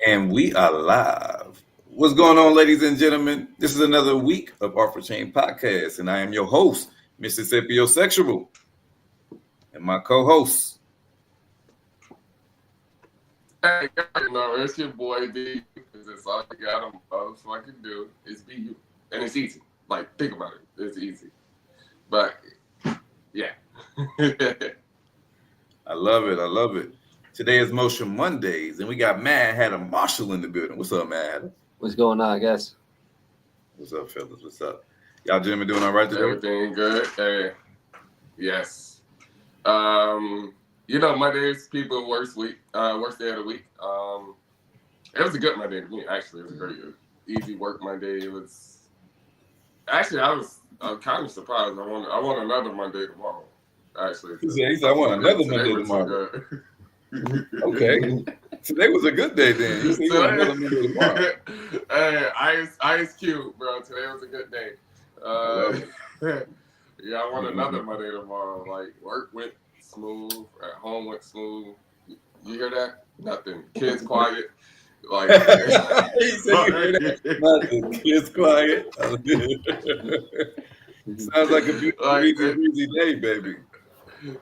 And we are live. What's going on, ladies and gentlemen? This is another week of Off the Chain Podcast, and I am your host, Mississippi Sexual, and my co-host. Hey, it's your boy B. That's all you got to fucking do is be you, and it's easy. Like, think about it, it's easy. But yeah, I love it. I love it. Today is Motion Mondays, and we got Mad Hatter Marshall in the building. What's up, Mad Hatter? What's going on, I guess? What's up, fellas? What's up? Y'all gentlemen doing all right today? Everything good. Hey, yes. Mondays people worst day of the week. It was a good Monday to me. Actually, it was a great, easy work Monday. It was actually I'm kind of surprised. I want another Monday tomorrow. Actually, he said I want another Monday tomorrow. Okay, today was a good day then. You said you want another Monday tomorrow. Hey, Ice Cube, bro. Today was a good day. Yeah, I want another Monday tomorrow. Like, work went smooth, at home went smooth. You hear that? Nothing. Kids quiet. Like, he said you hear that? Nothing. Kids quiet. Sounds like a beautiful, easy day, baby.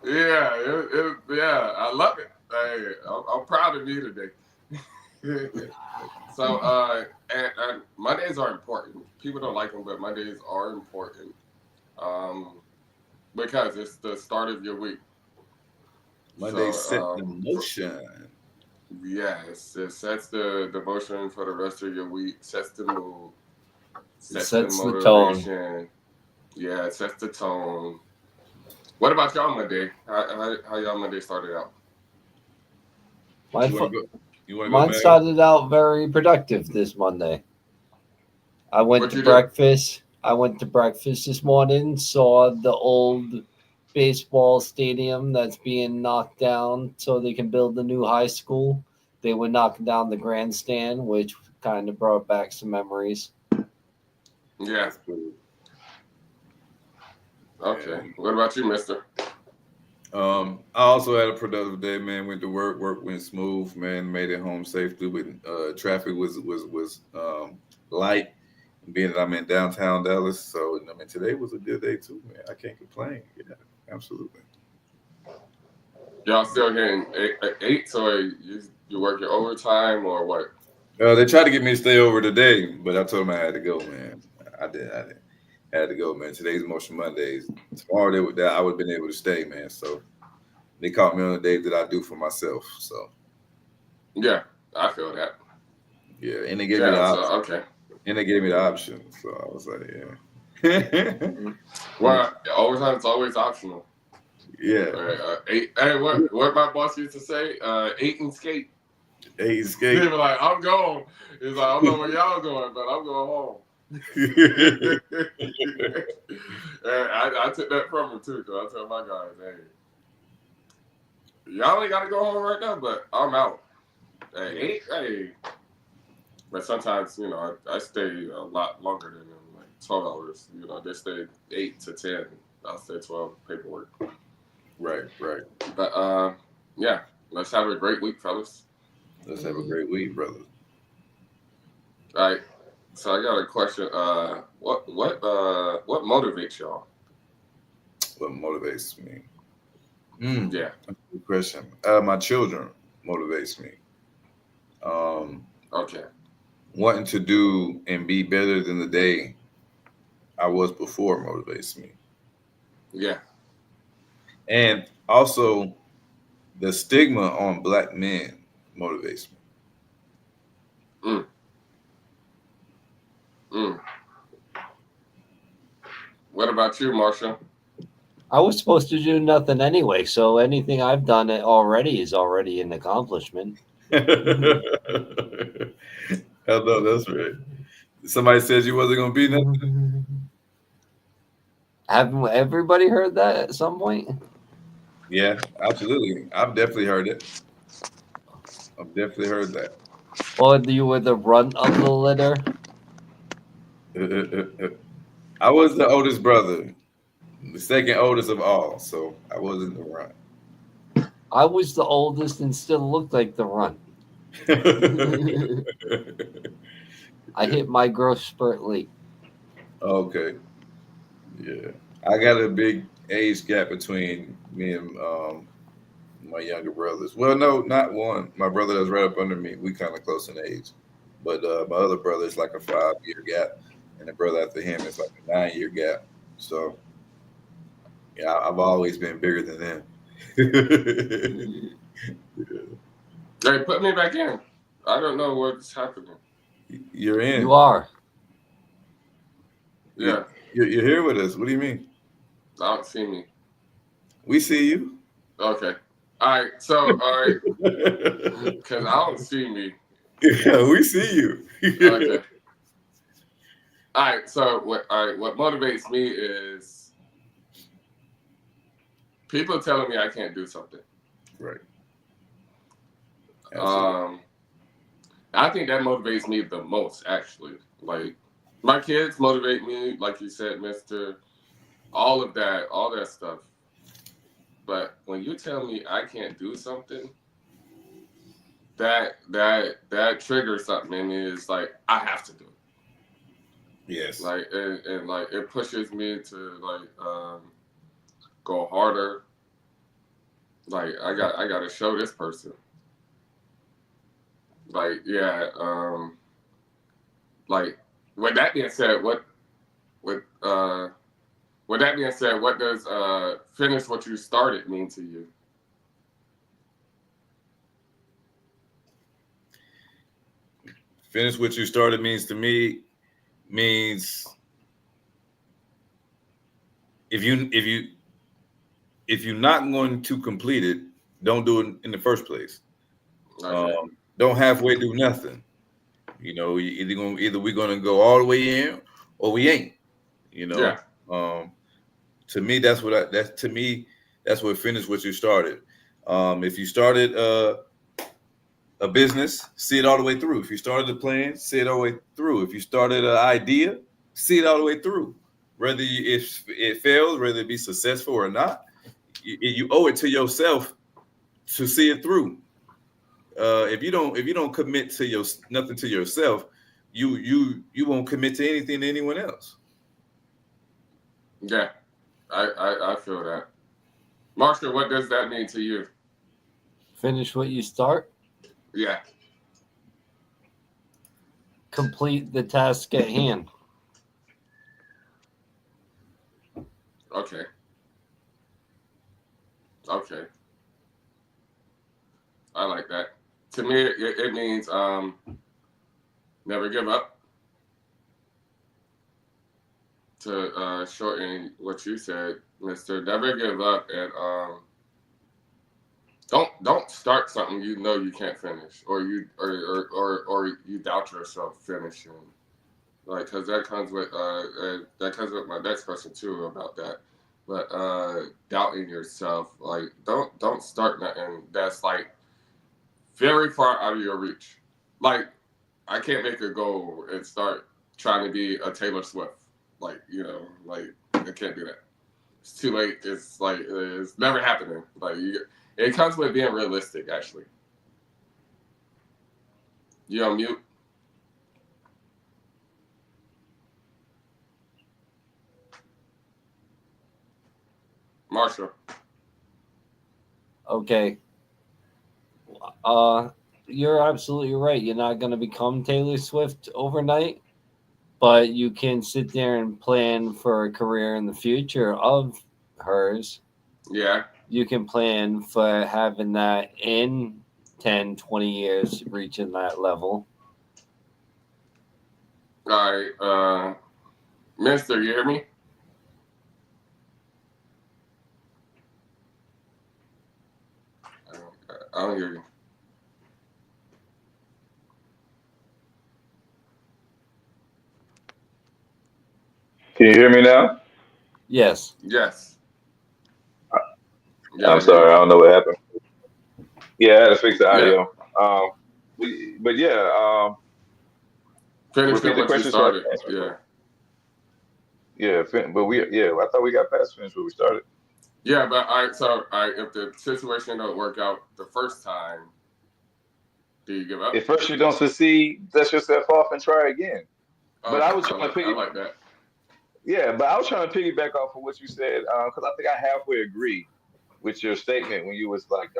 Yeah, I love it. Hey, I'm proud of me today. So, and Mondays are important. People don't like them, but Mondays are important. Because it's the start of your week. Mondays set the motion. Yes, it sets the motion for the rest of your week, sets the mood, sets the tone. Yeah, it sets the tone. What about y'all Monday? How y'all Monday started out? Mine started out very productive this Monday. I went to breakfast. I went to breakfast this morning, saw the old baseball stadium that's being knocked down so they can build a new high school. They were knocking down the grandstand, which kind of brought back some memories. Yeah. Okay. What about you, mister? I also had a productive day, man. Went to work. Work went smooth, man. Made it home safely. With traffic was light. Being that I'm in downtown Dallas, so I mean today was a good day too, man. I can't complain. Yeah, absolutely. Y'all still getting eight, so you work your overtime or what? They tried to get me to stay over today, but I told them I had to go, man. I did. Had to go, man. Today's Motion Mondays. Tomorrow I would have been able to stay, man. So they caught me on the day that I do for myself. So yeah, I feel that. Yeah, and they gave me the option. Okay. And they gave me the option, so I was like, yeah. Well, overtime is always optional. Yeah. Hey, what my boss used to say? 8 and skate. 8 and skate. He was like, I'm going. He's like, I don't know where y'all going, but I'm going home. I took that from him too, because I tell my guys, hey, y'all ain't got to go home right now, but I'm out. Hey. But sometimes, I stay a lot longer than them, like 12 hours. They stay 8 to 10. I'll stay 12 paperwork. Right. But, yeah, let's have a great week, fellas. Let's have a great week, brother. All right. So I got a question. What motivates y'all? What motivates me? Yeah. That's a good question. My children motivates me. Okay. Wanting to do and be better than the day I was before motivates me. Yeah. And also the stigma on Black men motivates me. What about you, Marsha? I was supposed to do nothing anyway, so anything I've done already is already an accomplishment. Hello, that's right. Somebody says you wasn't gonna be nothing. Haven't everybody heard that at some point? Yeah, absolutely. I've definitely heard it. I've definitely heard that. Or you were the runt of the litter? I was the oldest brother, the second oldest of all, so I wasn't the runt. I was the oldest and still looked like the runt. I hit my growth spurt late. Okay. Yeah. I got a big age gap between me and my younger brothers. Well, no, not one. My brother that's right up under me. We kind of close in age. But my other brother is like a 5 year gap, and the brother after him is like a 9 year gap. So yeah, I've always been bigger than them. Hey, put me back in. I don't know what's happening. You're in. You are. Yeah. You're here with us. What do you mean? I don't see me. We see you. Okay. All right. So, all right. Because I don't see me. Yeah, we see you. Okay. All right. So, what motivates me is people telling me I can't do something. Right. Absolutely. I think that motivates me the most, actually. Like, my kids motivate me, like you said, Mister. All that stuff. But when you tell me I can't do something, that triggers something in me. Is like I have to do it. Yes. Like and like it pushes me to like go harder. Like I got to show this person. Like yeah. Like with that being said, with that being said, what does finish what you started mean to you? Finish what you started means to me means if you're not going to complete it, don't do it in the first place. Okay. Don't halfway do nothing. Either we're gonna go all the way in or we ain't. You know. Yeah. To me, that's what finish what you started. If you started a business, see it all the way through. If you started a plan, see it all the way through. If you started an idea, see it all the way through. If it fails, whether it be successful or not, you owe it to yourself to see it through. If you don't commit to nothing to yourself, you won't commit to anything to anyone else. Yeah. I feel that. Marshall, what does that mean to you? Finish what you start. Yeah. Complete the task at hand. Okay. Okay. I like that. To me, it means never give up. To shorten what you said, Mister, never give up, and don't start something you know you can't finish, or you doubt yourself finishing. Like, cause that comes with my next question too about that. But doubting yourself, like don't start nothing that's like very far out of your reach. Like I can't make a goal and start trying to be a Taylor Swift. Like like I can't do that. It's too late. It's like it's never happening. Like it comes with being realistic. Actually, you on mute. Marshall. Okay. You're absolutely right. You're not going to become Taylor Swift overnight, but you can sit there and plan for a career in the future of hers. Yeah. You can plan for having that in 10, 20 years, reaching that level. All right. Mister, you hear me? I don't hear you. Can you hear me now? Yes. Yes. I'm sorry, I don't know what happened. Yeah, I had to fix the audio. Finish Repeat the what you question so I can started. answer it. Yeah. I thought we got past finish where we started. Yeah, but if the situation don't work out the first time, Do you give up? If first you don't succeed, dust yourself off and try again. But I was trying to I like that. Yeah, but I was trying to piggyback off of what you said because I think I halfway agree with your statement when you was like,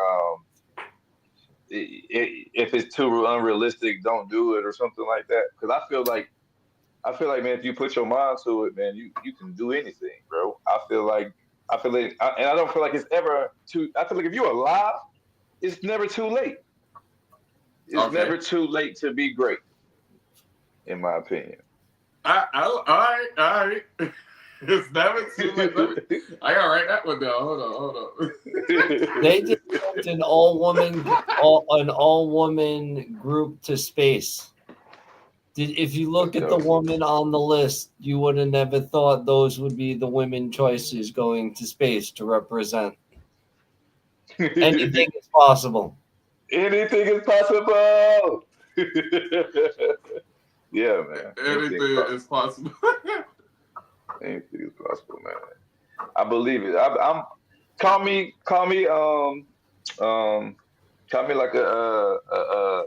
if it's too unrealistic, don't do it or something like that. Because I feel like, man, if you put your mind to it, man, you can do anything, bro. And I don't feel like it's ever too. I feel like if you're alive, it's never too late. It's never too late to be great, in my opinion. All right. It's never too late. I gotta write that one down. Hold on. They just sent an all woman group to space. If you look at the woman on the list, you would have never thought those would be the women choices going to space to represent. Anything is possible. Anything is possible. Yeah, man. Anything is possible. Anything is possible, man. I believe it. I'm call me like a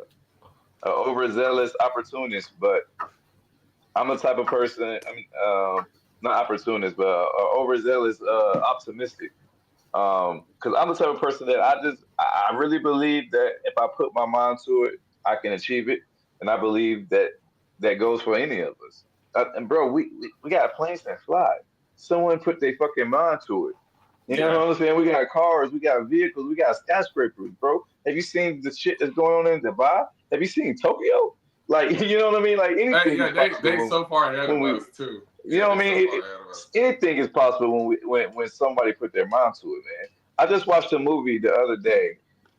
overzealous opportunist, but I'm the type of person. Not opportunist, but overzealous optimistic. Because I'm the type of person that I really believe that if I put my mind to it, I can achieve it, and I believe that goes for any of us. And bro, we got planes that fly. Someone put their fucking mind to it. You know what I'm saying? We got cars, we got vehicles, we got skyscrapers, bro. Have you seen the shit that's going on in Dubai? Have you seen Tokyo? Like, you know what I mean? Like anything. They so far ahead of us too. You know what I mean? Anything is possible when somebody put their mind to it, man. I just watched a movie the other day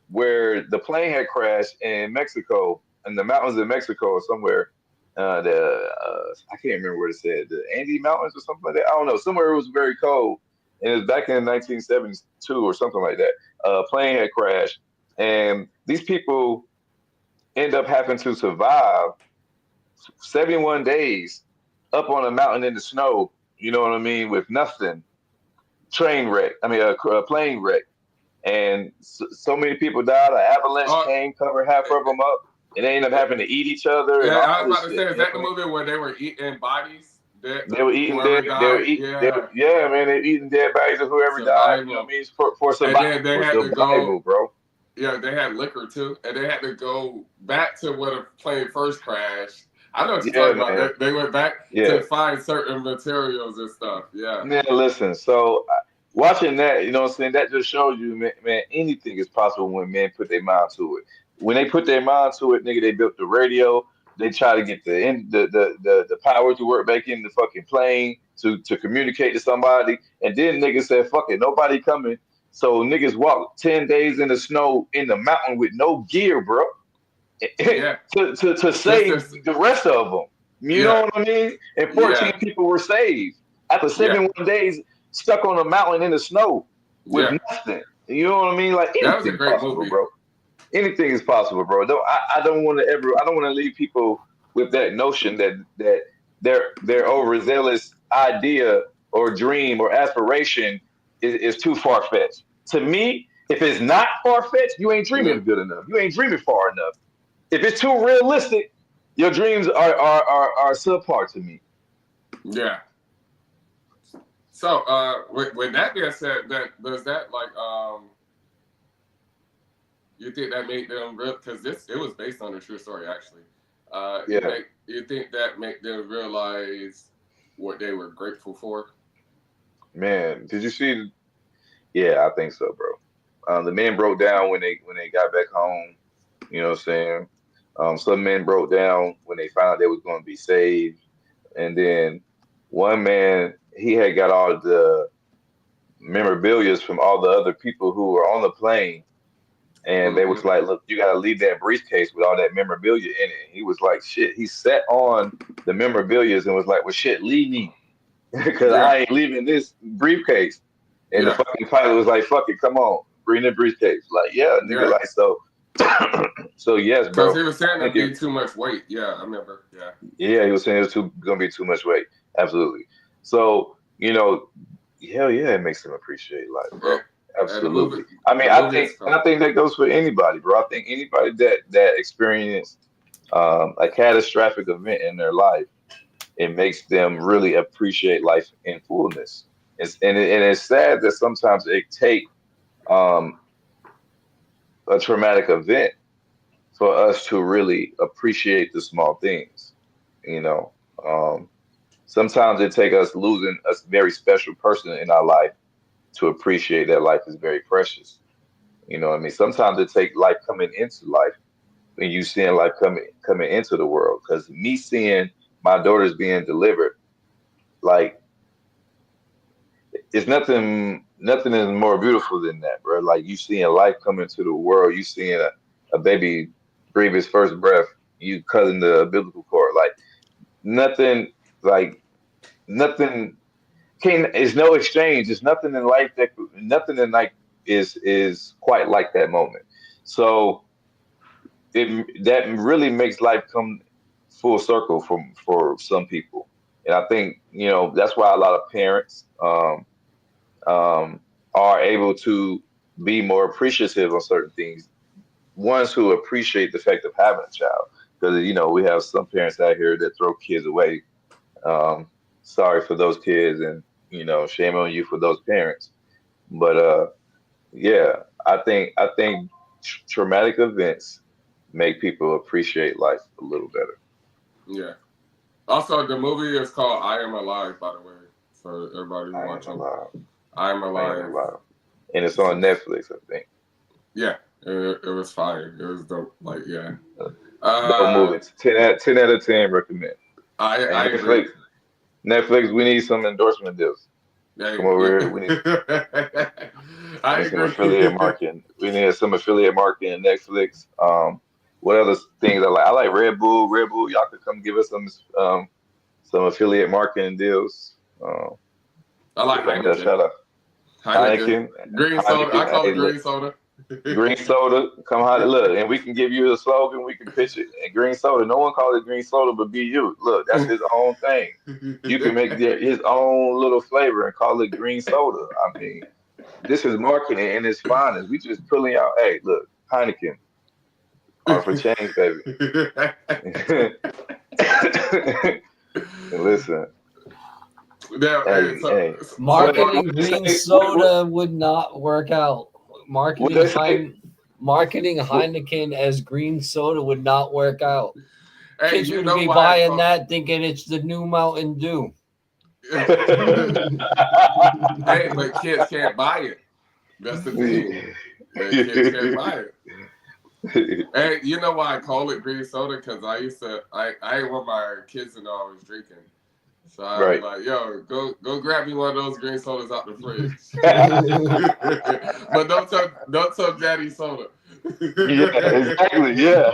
where the plane had crashed in Mexico, in the mountains of Mexico or somewhere. I can't remember what it said, the Andes Mountains or something like that. I don't know. Somewhere it was very cold, and it was back in 1972 or something like that. A plane had crashed, and these people end up having to survive 71 days up on a mountain in the snow. You know what I mean? With nothing. Plane wreck, and so many people died. An avalanche came, covered half of them up. And they end up having to eat each other. Yeah, I was about to say, is that the movie where they were eating bodies? They were eating dead. They're eating dead bodies of whoever died. You know what I mean? For survival, bro. Yeah, they had liquor too, and they had to go back to where the plane first crashed. I know what you're talking about. They went back to find certain materials and stuff. Yeah. Man, listen. So watching that, you know what I'm saying? That just shows you, man, anything is possible when men put their mind to it. When they put their mind to it, nigga, they built the radio. They try to get the power to work back in the fucking plane to communicate to somebody. And then niggas said, fuck it, nobody coming. So niggas walked 10 days in the snow in the mountain with no gear, bro. Yeah. to save the rest of them. You know what I mean? And 14 people were saved after 71 days stuck on a mountain in the snow with nothing. You know what I mean? Like, that was a great possible, movie, bro. Anything is possible, bro. I don't want to leave people with that notion that their overzealous idea or dream or aspiration is too far fetched. To me, if it's not far fetched, you ain't dreaming good enough. You ain't dreaming far enough. If it's too realistic, your dreams are subpar to me. Yeah. So, with that being said, does that like you think that made them real? Because it was based on a true story, actually. You think that made them realize what they were grateful for? Man, did you see? Yeah, I think so, bro. The men broke down when they got back home. You know what I'm saying? Some men broke down when they found out they was going to be saved, and then one man, he had got all the memorabilia from all the other people who were on the plane. And they was like, look, you got to leave that briefcase with all that memorabilia in it. He was like, shit. He sat on the memorabilia and was like, well, shit, leave me. Because I ain't leaving this briefcase. And the fucking pilot was like, fuck it, come on, bring the briefcase. Like, nigga, like, so. So, yes, bro. Because he was saying it'd be too much weight. Yeah, I remember. Yeah. Yeah, he was saying it's going to be too much weight. Absolutely. So, you know, hell yeah, it makes him appreciate life, bro. And Absolutely. I mean, the I movie think is I called. think that goes for anybody, bro. I think anybody that experienced a catastrophic event in their life, it makes them really appreciate life in fullness. And it's sad that sometimes it take um, a traumatic event for us to really appreciate the small things. You know, um, sometimes it take us losing a very special person in our life to appreciate that life is very precious. You know what I mean? Sometimes it take life coming into life and you seeing life coming into the world. Because me seeing my daughters being delivered, like it's nothing is more beautiful than that, bro. Like you seeing life come into the world, you seeing a baby breathe his first breath, you cutting the umbilical cord, like nothing, like nothing can. It's no exchange. It's nothing in life that nothing in life is quite like that moment. So that really makes life come full circle for some people, and I think that's why a lot of parents are able to be more appreciative of certain things. Ones who appreciate the fact of having a child, because we have some parents out here that throw kids away. Um, Sorry for those kids, and shame on you for those parents. But yeah, I think traumatic events make people appreciate life a little better. Yeah. Also, the movie is called I Am Alive, by the way, for everybody I am watching. alive. I Am I am Alive. alive, and it's It's on a, Netflix, I think. yeah, it was fire. It was dope. Like, yeah. Dope Uh, movie. 10 out of 10 recommend. And I agree. Netflix, we need some endorsement deals. Yeah, Come over yeah. here. We I need some agree. affiliate marketing. We need some affiliate marketing in Netflix. What other things I like? I like Red Bull. Red Bull, y'all could come give us some affiliate marketing deals. I like Yeah, Heineken. shout out Heineken. Heineken. Green soda. I Heineken. call Hey, it look, green soda. green soda. Come on, look, and we can give you a slogan. We can pitch it. And green soda. No one calls it green soda, but be you. Look, that's his own thing. You can make his own little flavor and call it green soda. I mean, this is marketing and it's finest. We just pulling out. Hey, look, Heineken, R for change, baby. And listen, Yeah, hey, hey, hey. What Marketing they green say? What soda would not work out. what they say? Marketing What, Heineken as green soda would not work out. hey, Kids you would know be why I buying call. that thinking it's the new Mountain Dew. Hey, but kids can't buy it. That's the thing. Kids can't buy it. Hey, you know why I call it green soda? Because I ain't want my kids to know I was drinking. So I'd be Right. like, yo, go grab me one of those green sodas out the fridge. But don't tell Daddy soda. Yeah, exactly. Yeah.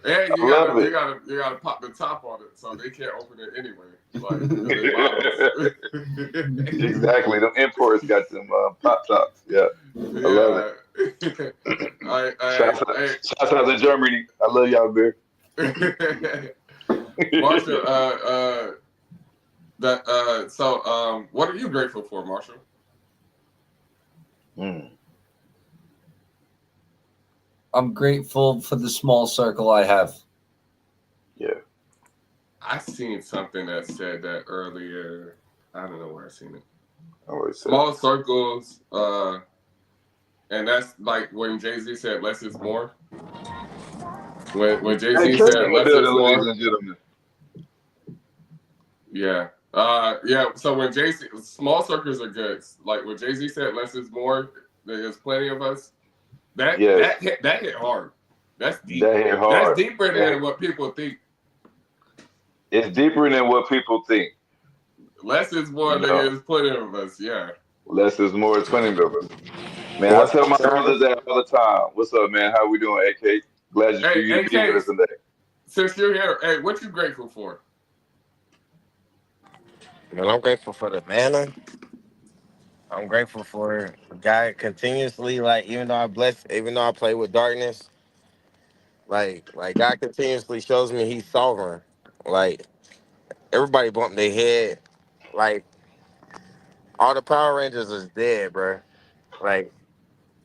And I love it. you gotta pop the top on it so they can't open it anyway. Like, because they bottles. Exactly. Them imports got them pop tops. Yeah, I love it. Yeah. Shouts out, shouts out to Germany. I love y'all, beer. Marshall, what are you grateful for, Marshall? Mm, I'm grateful for the small circle I have. yeah. I seen something that said that earlier. I don't know where I seen it. I always say. Small circles, and that's like when Jay-Z said less is more. When Hey, Jay-Z church in said the less is building, ladies more, and gentlemen. yeah. Yeah, so when Jay-Z, small circles are good. Like when Jay-Z said less is more, there's plenty of us. That Yes, that hit that hit hard. That's deep. that hit That's hard. deeper than what people think. It's deeper than what people think. Less is more, You nigga. know, There's plenty of us. Yeah. less is more. 20 of us. Man, I What's tell up, my sir? brothers that all the time. What's up, man? How we doing, AK? Glad for Hey, you to be with AK, us today. since you're here, hey, what you grateful for? Man, I'm grateful for the manna. I'm grateful for God continuously, like even though I play with darkness, like God continuously shows me He's sovereign. Like everybody bumped their head, like all the Power Rangers is dead, bro. like,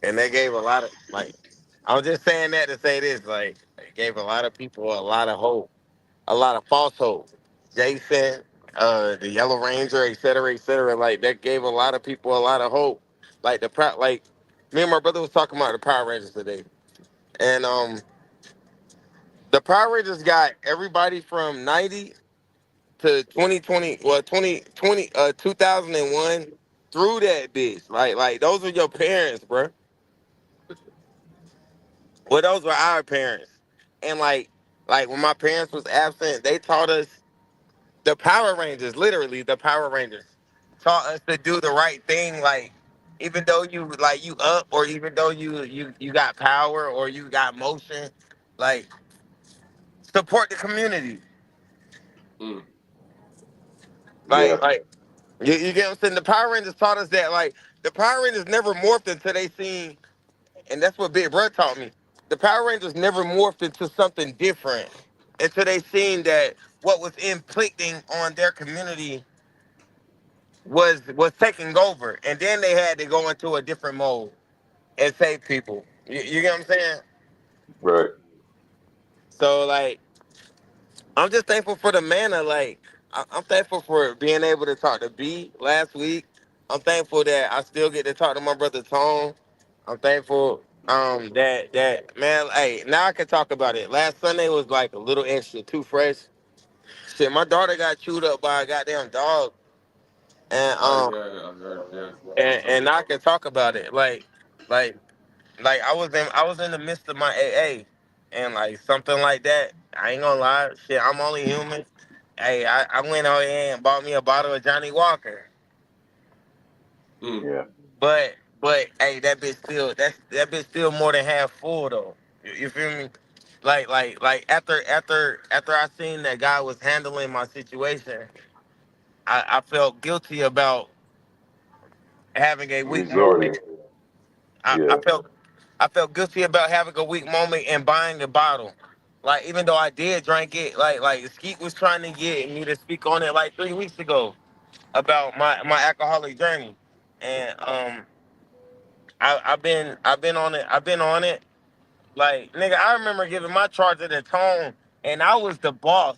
and they gave a lot of like. I'm just saying that to say this, like, it gave a lot of people a lot of hope, a lot of false hope. Jason, the Yellow Ranger, et cetera, et cetera. Like that gave a lot of people a lot of hope. Like like me and my brother was talking about the Power Rangers today, and the Power Rangers got everybody from 90 to 2020, well 2020, 2001 through that bitch. Like those are your parents, bro. Well, those were our parents, and like when my parents was absent, they taught us the Power Rangers, literally the Power Rangers, taught us to do the right thing. Like even though you up, or even though you got power or you got motion, like support the community. Mm. Yeah. Like you get what I'm saying? The Power Rangers taught us that like the Power Rangers never morphed until they seen, and that's what Big Brother taught me. The Power Rangers never morphed into something different until they seen that what was inflicting on their community was taking over, and then they had to go into a different mode and save people. You get what I'm saying? Right. So like, I'm just thankful for the manna. Like, I'm thankful for being able to talk to B last week. I'm thankful that I still get to talk to my brother Tone. I'm thankful that man. Hey, now I can talk about it. Last Sunday was like a little extra too fresh. Shit, my daughter got chewed up by a goddamn dog, and I heard, yeah. and I can talk about it. Like I was in the midst of my AA, and like something like that. I ain't gonna lie, shit. I'm only human. Hey, I went out here and bought me a bottle of Johnny Walker, Mm. Yeah. but hey, that bitch still more than half full though. You feel me? Like after I seen that guy was handling my situation, I felt guilty about having a weak Resorting. moment. I Yeah. felt guilty about having a weak moment and buying a bottle. Like even though I did drink it, like Skeet was trying to get me to speak on it like 3 weeks ago about my alcoholic journey, and I've been on it. I've been on it. Like nigga, I remember giving my charger to Tone, and I was the boss,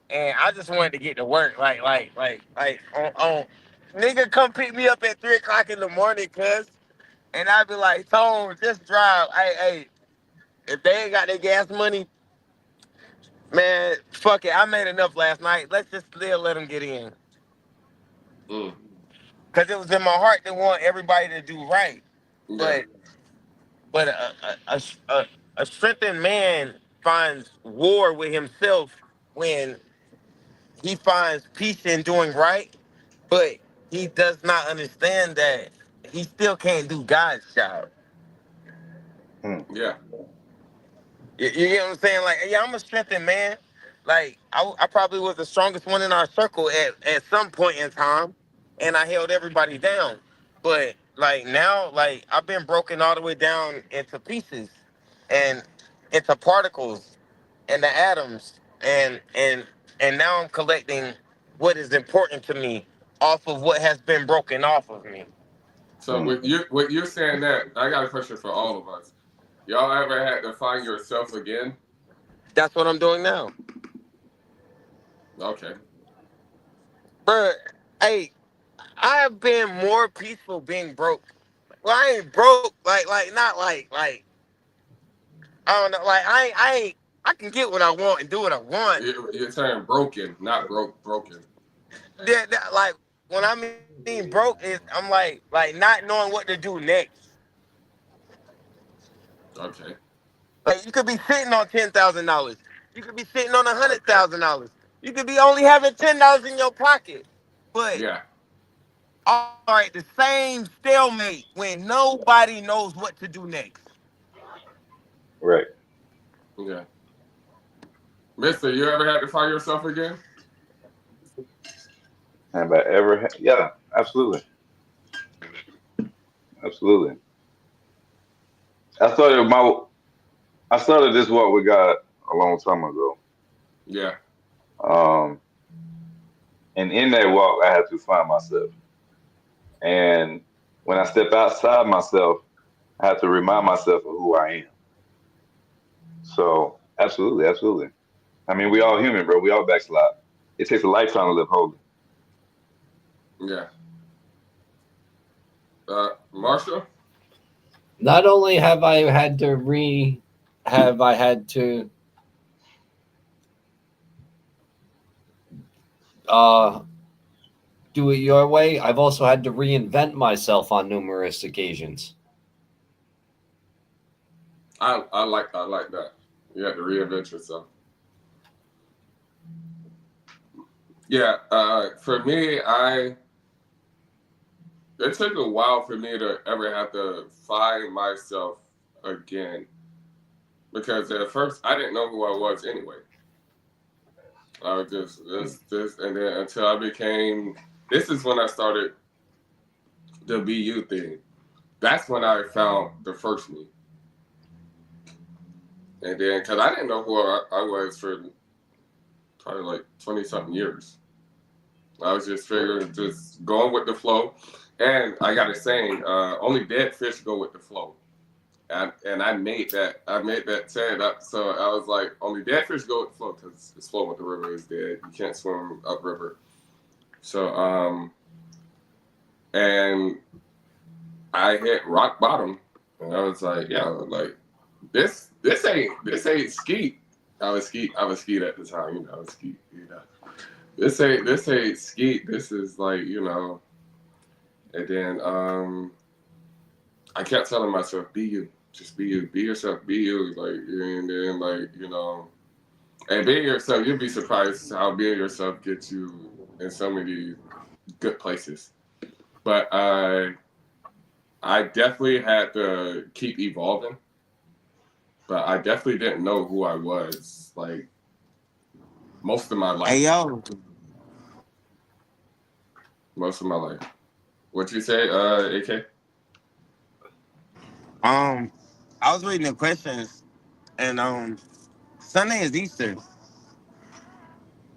and I just wanted to get to work. Like on nigga, come pick me up at 3 o'clock in the morning, cuz. And I'd be like, Tone, just drive. Hey, if they ain't got their gas money, man, fuck it. I made enough last night. Let's just still let them get in. Mm. Cause it was in my heart to want everybody to do right. Yeah. But a strengthened man finds war with himself when he finds peace in doing right, but he does not understand that he still can't do God's job. Hmm. Yeah. You get what I'm saying? Like, yeah, I'm a strengthened man. Like, I probably was the strongest one in our circle at some point in time, and I held everybody down. But like now, like I've been broken all the way down into pieces, and into particles, and the atoms, and now I'm collecting what is important to me off of what has been broken off of me. So Hmm. with you saying that, I got a question for all of us. Y'all ever had to find yourself again? That's what I'm doing now, Okay. bro. Hey, I have been more peaceful being broke. Well, I ain't broke, not like I don't know, like I ain't I can get what I want and do what I want. You're saying broken, not broken. Like when I mean broke is I'm like not knowing what to do next. Okay. Like you could be sitting on $10,000. You could be sitting on Okay. $100,000. You could be only having $10 in your pocket. But Yeah. all right, the same stalemate when nobody knows what to do next. Right. Yeah. Mister, you ever had to find yourself again? Have I ever? Yeah. Absolutely. Absolutely. I started my. I started this walk with God a long time ago. Yeah. Um, and in that walk, I had to find myself. And when I step outside myself, I have to remind myself of who I am. So absolutely, absolutely. I mean, we all human, bro. We all backslide. It takes a lifetime to live holy. Yeah. Marshall? Not only have I had to have I had to uh, do it your way, I've also had to reinvent myself on numerous occasions. I like that. You have to reinvent yourself. Yeah, for me, it took a while for me to ever have to find myself again. Because at first I didn't know who I was anyway. I was just this, and then until I became. This is when I started the BU thing. That's when I found the first me. And then, because I didn't know who I was for probably like 20 something years. I was just figuring, just going with the flow. And I got a saying, only dead fish go with the flow. And I made that saying up. So I was like, only dead fish go with the flow because it's flowing with the river is dead. You can't swim upriver. So, and I hit rock bottom. And I was like, yeah, like, this ain't skeet. I was skeet at the time, I was skeet, This ain't skeet. This is like, and then I kept telling myself, be you. Just be you. Be yourself. Be you. Like, and then, like, and being yourself, you'd be surprised how being yourself gets you in so many good places. But I definitely had to keep evolving. But I definitely didn't know who I was, like, most of my life. Hey, yo. Most of my life. What you say, AK? I was reading the questions, and Sunday is Easter,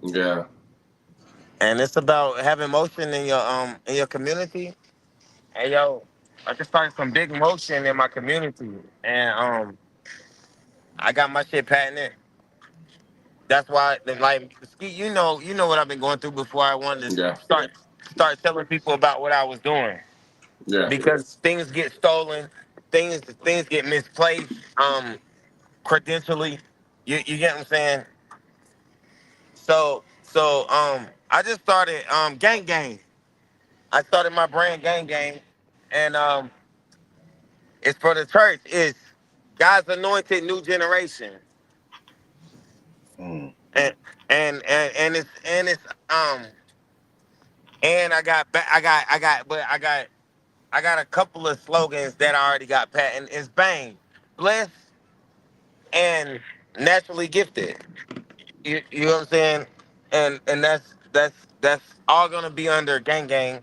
Yeah. and it's about having motion in your community. Hey, yo, I just started some big motion in my community, and I got my shit patented. That's why, like, Ski, you know what I've been going through before I wanted to Yeah. start telling people about what I was doing, Yeah. because things get stolen, things get misplaced, credentially. You get what I'm saying? So I just started Gang Gang. I started my brand Gang Gang, and it's for the church. It's God's anointed new generation, Mm. and and it's and I got a couple of slogans that I already got patent. It's Bang, blessed and naturally gifted. You know what I'm saying? And that's all gonna be under Gang Gang.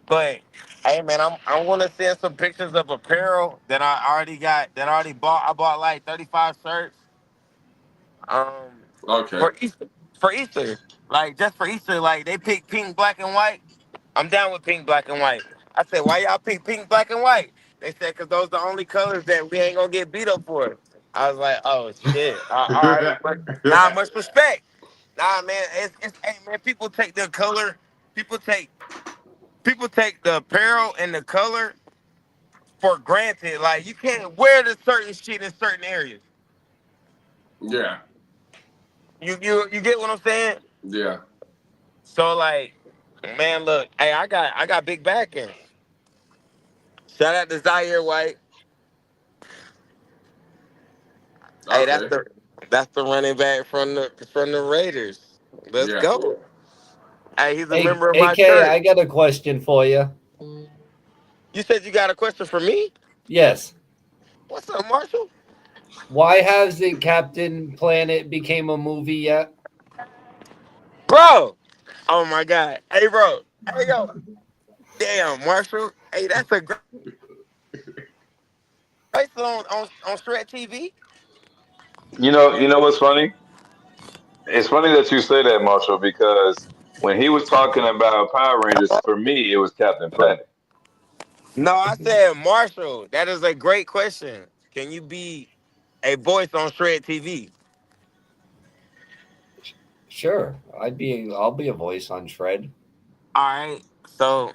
But hey, man, I'm gonna send some pictures of apparel that I already got, that I already bought. I bought like 35 shirts. Um, Okay. for Easter, for Easter, like just for Easter, like they pick pink, black, and white. I'm down with pink, black, and white. I said, why y'all pick pink, black, and white? They said, cause those the only colors that we ain't gonna get beat up for. I was like, oh shit. All right, but nah, much respect. Nah, man, it's hey man, people take the color, people take the apparel and the color for granted. Like you can't wear the certain shit in certain areas. Yeah. You get what I'm saying? Yeah. So like, man, look, hey, I got big backing. Shout out to Zaire White. Hey, Okay. that's the running back from the Raiders. Let's Yeah. go. Hey, he's a Hey, member of my AK, church. I got a question for you. You said you got a question for me? Yes. What's up, Marshall? Why hasn't Captain Planet became a movie yet? Bro. Oh my God. Hey, bro. Hey, yo. Damn, Marshall. Hey, that's a great on Shred TV. You know what's funny? It's funny that you say that, Marshall, because when he was talking about Power Rangers, for me, it was Captain Planet. No, I said Marshall. That is a great question. Can you be a voice on Shred TV? Sure, I'll be a voice on Shred. All right. So,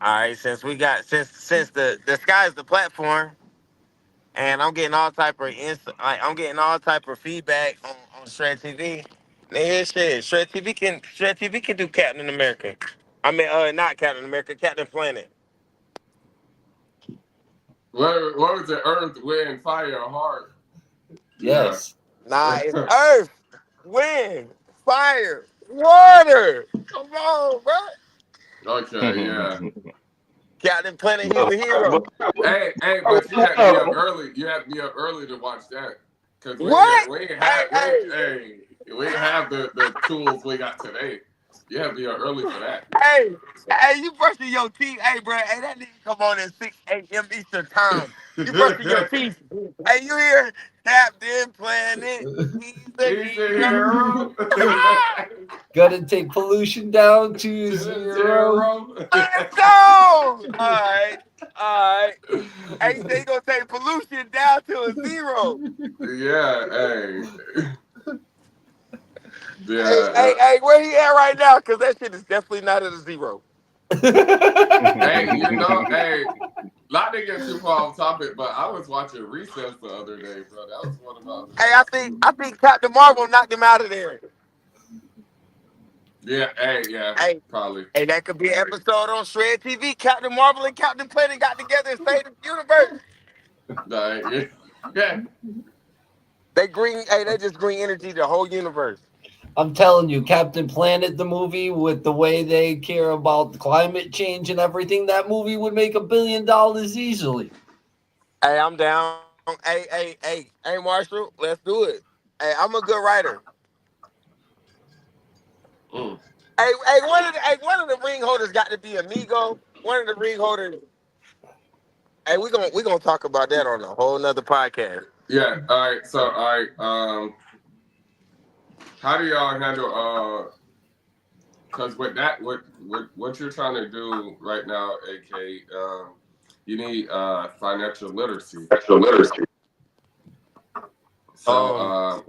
all right. Since the sky is the platform, and I'm getting all type of I'm getting all type of feedback on Shred TV. Now here's shit. Shred TV can do Captain America. I mean, not Captain America, Captain Planet. What was it? Earth, wind, fire, heart. Yes. Nah, it's Earth, Wind, Fire, Water. Come on, bro. Okay, yeah. Captain Planet, he's a hero. Hey, but you have to be up early. You have to be up early to watch that. Cause What? we ain't have we ain't have the tools we got today. You have to be up early for that. Hey, you brushing your teeth. Hey, bro, hey, that nigga come on at 6 a.m. Eastern time. You brushing your teeth. Hey, you hear Captain Planet? He's the He's hero. a hero. Gotta take pollution down to zero. Let's go! All right. Hey, they gonna take pollution down to a zero. Yeah, hey. Hey, Yeah. hey, where he at right now? Cause that shit is definitely not at a zero. Hey, hey, not to get too far off topic, but I was watching Recess the other day, bro. That was one of my. Hey, I think Captain Marvel knocked him out of there. Yeah, Hey, probably. hey, that could be an episode on Shred TV. Captain Marvel and Captain Planet got together and saved the universe. Like, yeah. They just green energy the whole universe. I'm telling you, Captain Planet, the movie, with the way they care about the climate change and everything, that movie would make $1 billion easily. Hey, I'm down. Hey, Marshall, let's do it. Hey, I'm a good writer. Mm. Hey, one of the ring holders got to be Amigo. One of the ring holders. Hey, we gonna talk about that on a whole nother podcast. Yeah. All right. So, all right. How do y'all handle? Because with that, what you're trying to do right now, AK, you need financial literacy. So,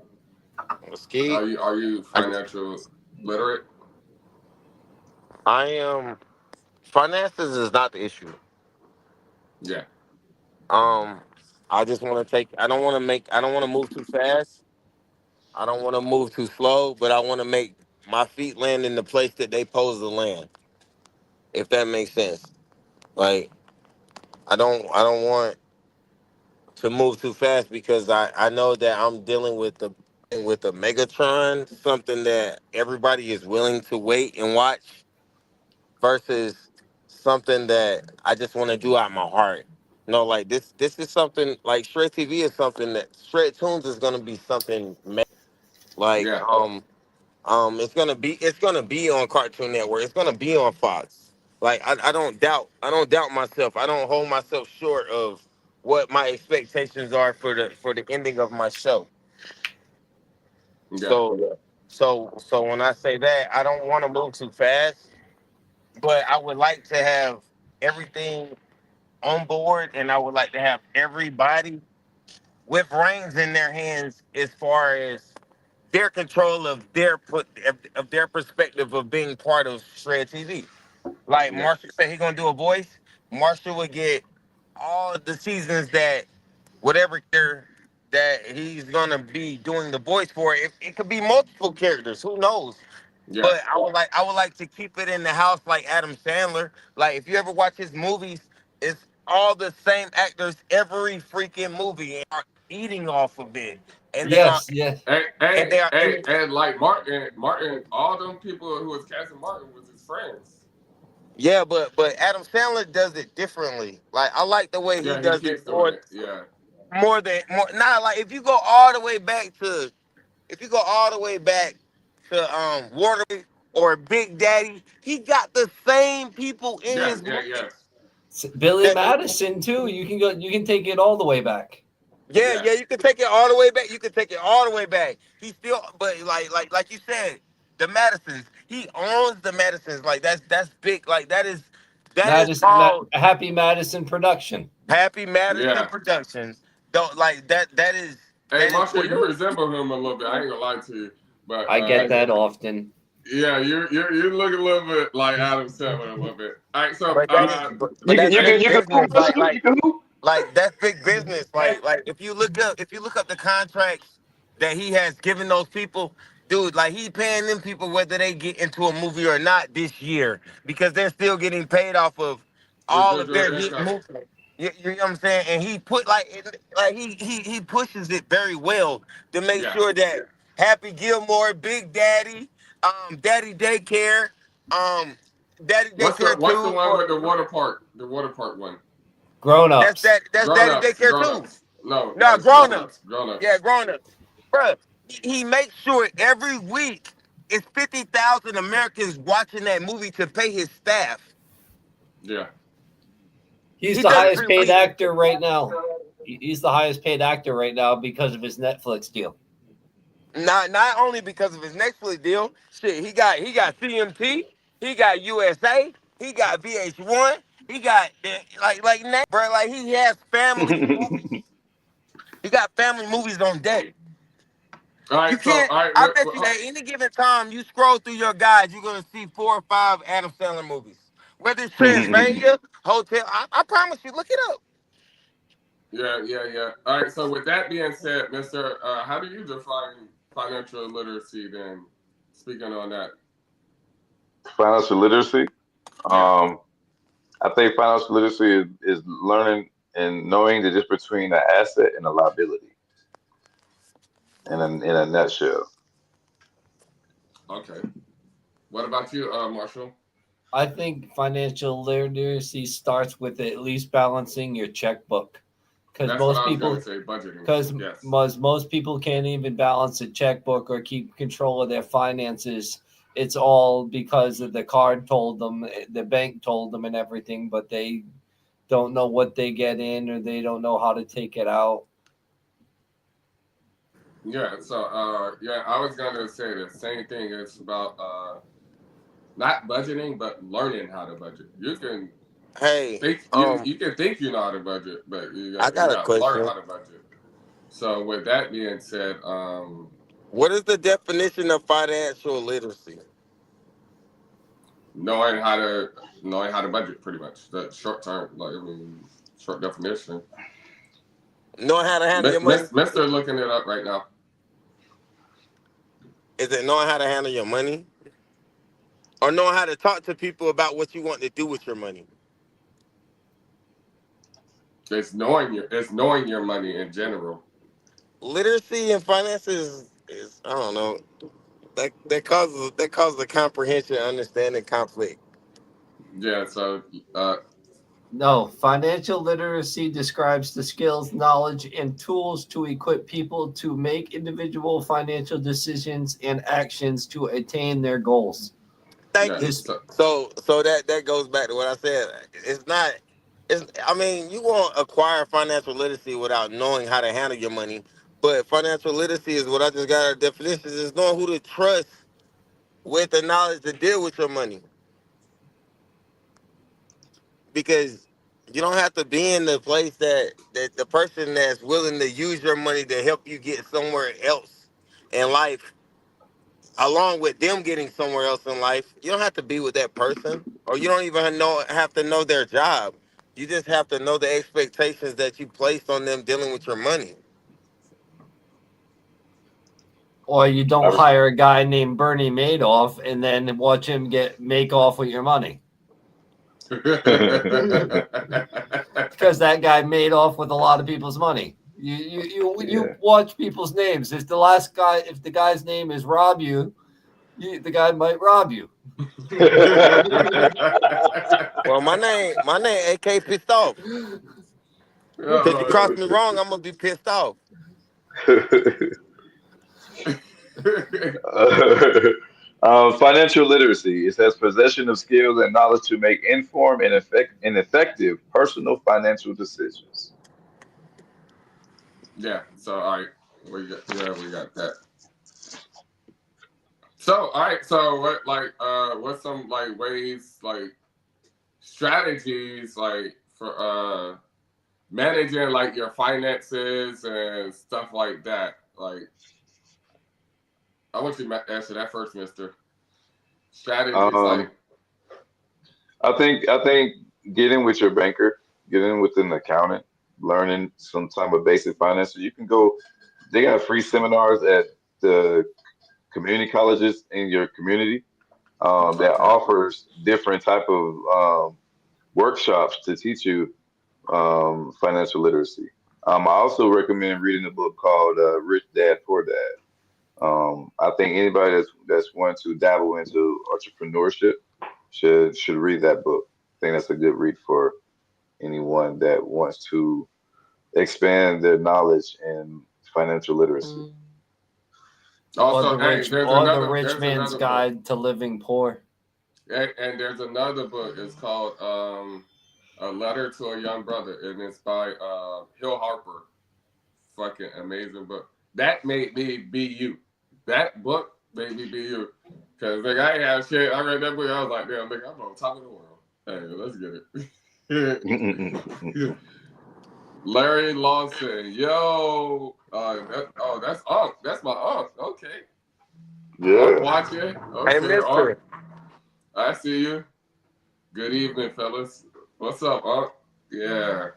Ski. are you financial literate? I am. Finances is not the issue. Yeah. I just want to take. I don't want to make. I don't want to move too fast. I don't want to move too slow, but I want to make my feet land in the place that they pose to land. If that makes sense. Like I don't want to move too fast because I know that I'm dealing with a Megatron, something that everybody is willing to wait and watch versus something that I just want to do out my heart. No, like this is something like Shred TV is something that Shred Tunes is gonna be something like Yeah. it's gonna be on Cartoon Network. It's gonna be on Fox. Like I don't doubt myself. I don't hold myself short of what my expectations are for the ending of my show. Yeah. So when I say that, I don't want to move too fast, but I would like to have everything on board, and I would like to have everybody with reins in their hands as far as their control of their perspective of being part of Shred TV. Like Yeah. Marshall said, he gonna do a voice. Marshall would get all the seasons that whatever character that he's gonna be doing the voice for. It could be multiple characters. Who knows? Yeah. But I would like to keep it in the house like Adam Sandler. Like if you ever watch his movies, it's all the same actors every freaking movie and are eating off of it. And they are Yes, yes. And like Martin, all them people who was casting Martin was his friends. yeah, but Adam Sandler does it differently. Like I like the way he Yeah, he does keeps it doing it. Yeah. more nah like if you go all the way back to if you go all the way back to Waterboy or Big Daddy, he got the same people in Yeah. his Yeah. movies. Yeah. Billy That, Madison too. You can take it all the way back. yeah, you can take it all the way back. You can take it all the way back. He still, but like you said, the Madisons. He owns the Madisons. Like that's big. Like that is That is called Happy Madison Production. Happy Madison Yeah. Productions. Don't like that. That is. Hey, That Marshall, is you resemble him a little bit. I ain't gonna lie to you, but I get that often. Yeah, you look a little bit like Adam Sandler a little bit. All right, so but that's, but You that's can big business. you can hoop. Like that's big business. Like if you look up the contracts that he has given those people, dude, like he paying them people whether they get into a movie or not this year because they're still getting paid off of all of their residual hit income. movies. You know what I'm saying? And he put like he pushes it very well to make Yeah. sure that Happy Gilmore, Big Daddy, Daddy Daycare, um, Daddy What's Daycare the 2, one with the water park? The water park one. Grown that's Ups. Daddy Grown ups. Daycare Grown 2. ups. No, No, it's grown ups. Grown ups. Yeah, grown ups. Bruh, he makes sure every week it's 50,000 Americans watching that movie to pay his staff. Yeah. He's He the does it highest every paid week. actor right now. He's the highest paid actor right now because of his Netflix deal. Not only because of his Netflix deal, shit, he got CMT, he got USA, he got VH1, he got bro, like he has family movies. He got family movies on deck. All right. You So can't. all right. I bet you at any given time you scroll through your guides, you're gonna see 4 or 5 Adam Sandler movies. Whether it's Transylvania, Hotel, I promise you, look it up. Yeah. All right. So with that being said, Mister, how do you define financial literacy? Then, speaking on that. Financial literacy. Yeah. I think financial literacy is learning and knowing the difference between an asset and a liability. In a nutshell. Okay. What about you, Marshall? I think financial literacy starts with at least balancing your checkbook, because That's what I was going to say. Budgeting. Yes. most people can't even balance a checkbook or keep control of their finances. It's all because of the card told them, the bank told them, and everything, but they don't know what they get in or they don't know how to take it out. Yeah. So I was going to say the same thing. It's about not budgeting, but learning how to budget. You can Hey, think you can think you know how to budget, but you I got a got to learn question. how to budget. So with that being said, What is the definition of financial literacy? knowing how to budget, pretty much the short term, short definition. Knowing how to handle your money? Mister looking it up right now. Is it knowing how to handle your money? Or knowing how to talk to people about what you want to do with your money? It's knowing your money in general. Literacy and finances is I don't know. That causes a comprehension, understanding conflict. Yeah. So No, financial literacy describes the skills, knowledge, and tools to equip people to make individual financial decisions and actions to attain their goals. Thank yeah. you. This So that goes back to what I said. It's not. It's. I mean, you won't acquire financial literacy without knowing how to handle your money. But financial literacy is what I just got our definitions is knowing who to trust with the knowledge to deal with your money. Because you don't have to be in the place that the person that's willing to use your money to help you get somewhere else in life, along with them getting somewhere else in life. You don't have to be with that person, or you don't even have to know their job. You just have to know the expectations that you placed on them dealing with your money. or you don't I res- hire a guy named Bernie Madoff and then watch him make off with your money, because that guy made off with a lot of people's money. You watch people's names. If the guy's name is the guy might rob you. Well, my name AK pissed off. Because you cross me wrong, I'm gonna be pissed off. Financial literacy. It says possession of skills and knowledge to make informed and effective personal financial decisions. Yeah. So all right, we got that. So all right. So what's some ways strategies like for managing like your finances and stuff like that. Like, I want you to answer that first, Mister. Strategies like, Um, I think getting with your banker, getting with an accountant, learning some type of basic finance. You can go. They got free seminars at the community colleges in your community that okay, offers different type of workshops to teach you financial literacy. I also recommend reading a book called Rich Dad Poor Dad. I think anybody that's wanting to dabble into entrepreneurship should read that book. I think that's a good read for anyone that wants to expand their knowledge in financial literacy. also, hey, or the rich there's man's another book, guide to living poor. and there's another book. It's called A Letter to a Young Brother, and it's by Hill Harper. Fucking amazing book. That made me be you. That book made me be you. Cause like I ain't have shit. I read that book. I was like, damn, nigga, I'm on top of the world. Hey, let's get it. Larry Lawson, yo. That's Unc. That's my Unc. Okay. Unc Yeah. watching. Hey, Okay, Unc. Mister. I see you. Good evening, fellas. What's up, Unc? Yeah.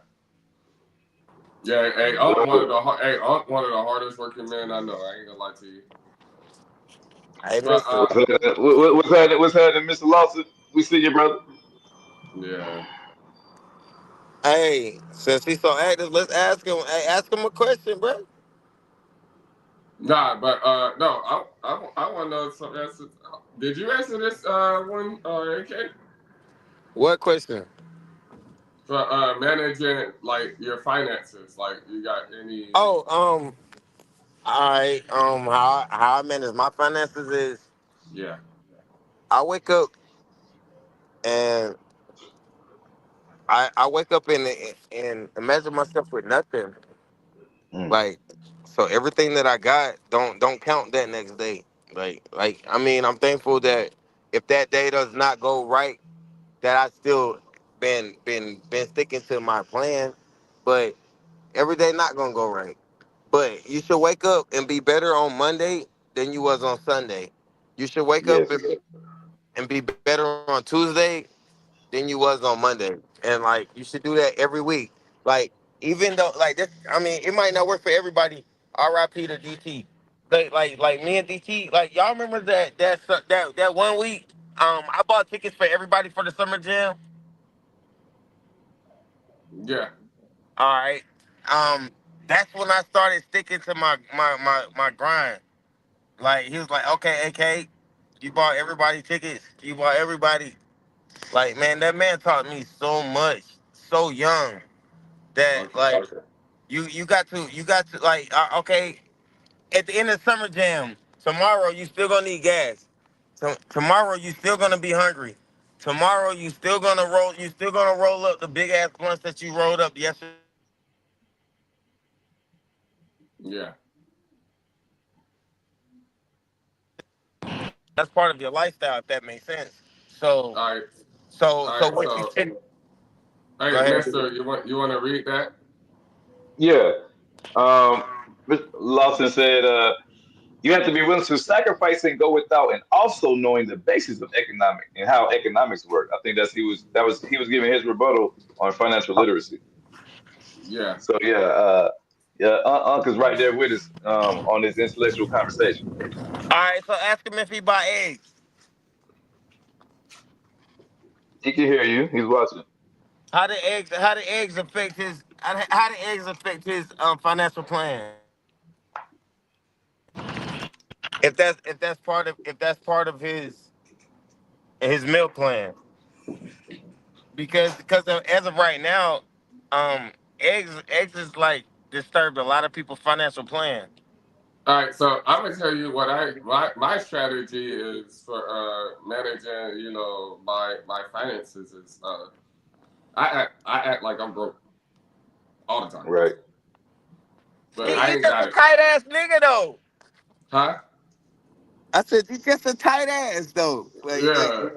Yeah, hey, So, Unc one of the hardest working men I know. I ain't gonna lie to you. Hey, But Mister. what's happening, Mr. Lawson? We see you, brother. yeah. Hey, since he's so active, let's ask him. Hey, ask him a question, bro. Nah, but no, I want to know something else. Did you answer this one, AK? What question? For managing like your finances, like you got any? Oh, I how I manage my finances is Yeah, I wake up and I wake up and imagine myself with nothing. Mm, Like, so everything that I got don't count that next day. Like I mean, I'm thankful that if that day does not go right, that I still been sticking to my plan. But every day not gonna go right. But you should wake up and be better on Monday than you was on Sunday. You should wake up yes. and be better on Tuesday than you was on Monday. And like you should do that every week. Like even though like this, I mean, it might not work for everybody. R.I.P. to DT. Like me and DT. Like y'all remember that 1 week. I bought tickets for everybody for the summer jam. yeah, All right. Um, that's when I started sticking to my grind. Like he was like, okay, AK, you bought everybody tickets. You bought everybody. Like man, that man taught me so much, so young that okay, like you got to like okay. At the end of summer jam, tomorrow you still gonna need gas. Tomorrow you still gonna be hungry. Tomorrow you still gonna roll. You still gonna roll up the big ass blunts that you rolled up yesterday. yeah. That's part of your lifestyle, if that makes sense. So, All right, all so right. what you So, said. Go hey, ahead. Mister, you want to read that? Yeah. Mr. Lawson said, you have to be willing to sacrifice and go without, and also knowing the basis of economic and how economics work. I think he was giving his rebuttal on financial literacy. Yeah. So yeah, Unc is right there with us on this intellectual conversation. All right. So ask him if he buy eggs. He can hear you. He's watching. How the eggs affect his financial plan? If that's part of his meal plan, because as of right now, um, eggs is like disturbed a lot of people's financial plan. All right. So I'm gonna tell you what my strategy is for managing. My finances is I act like I'm broke all the time, Right. but He I you ain't just got a it. tight ass nigga though. Huh? I said, you just a tight ass though. Like, Yeah,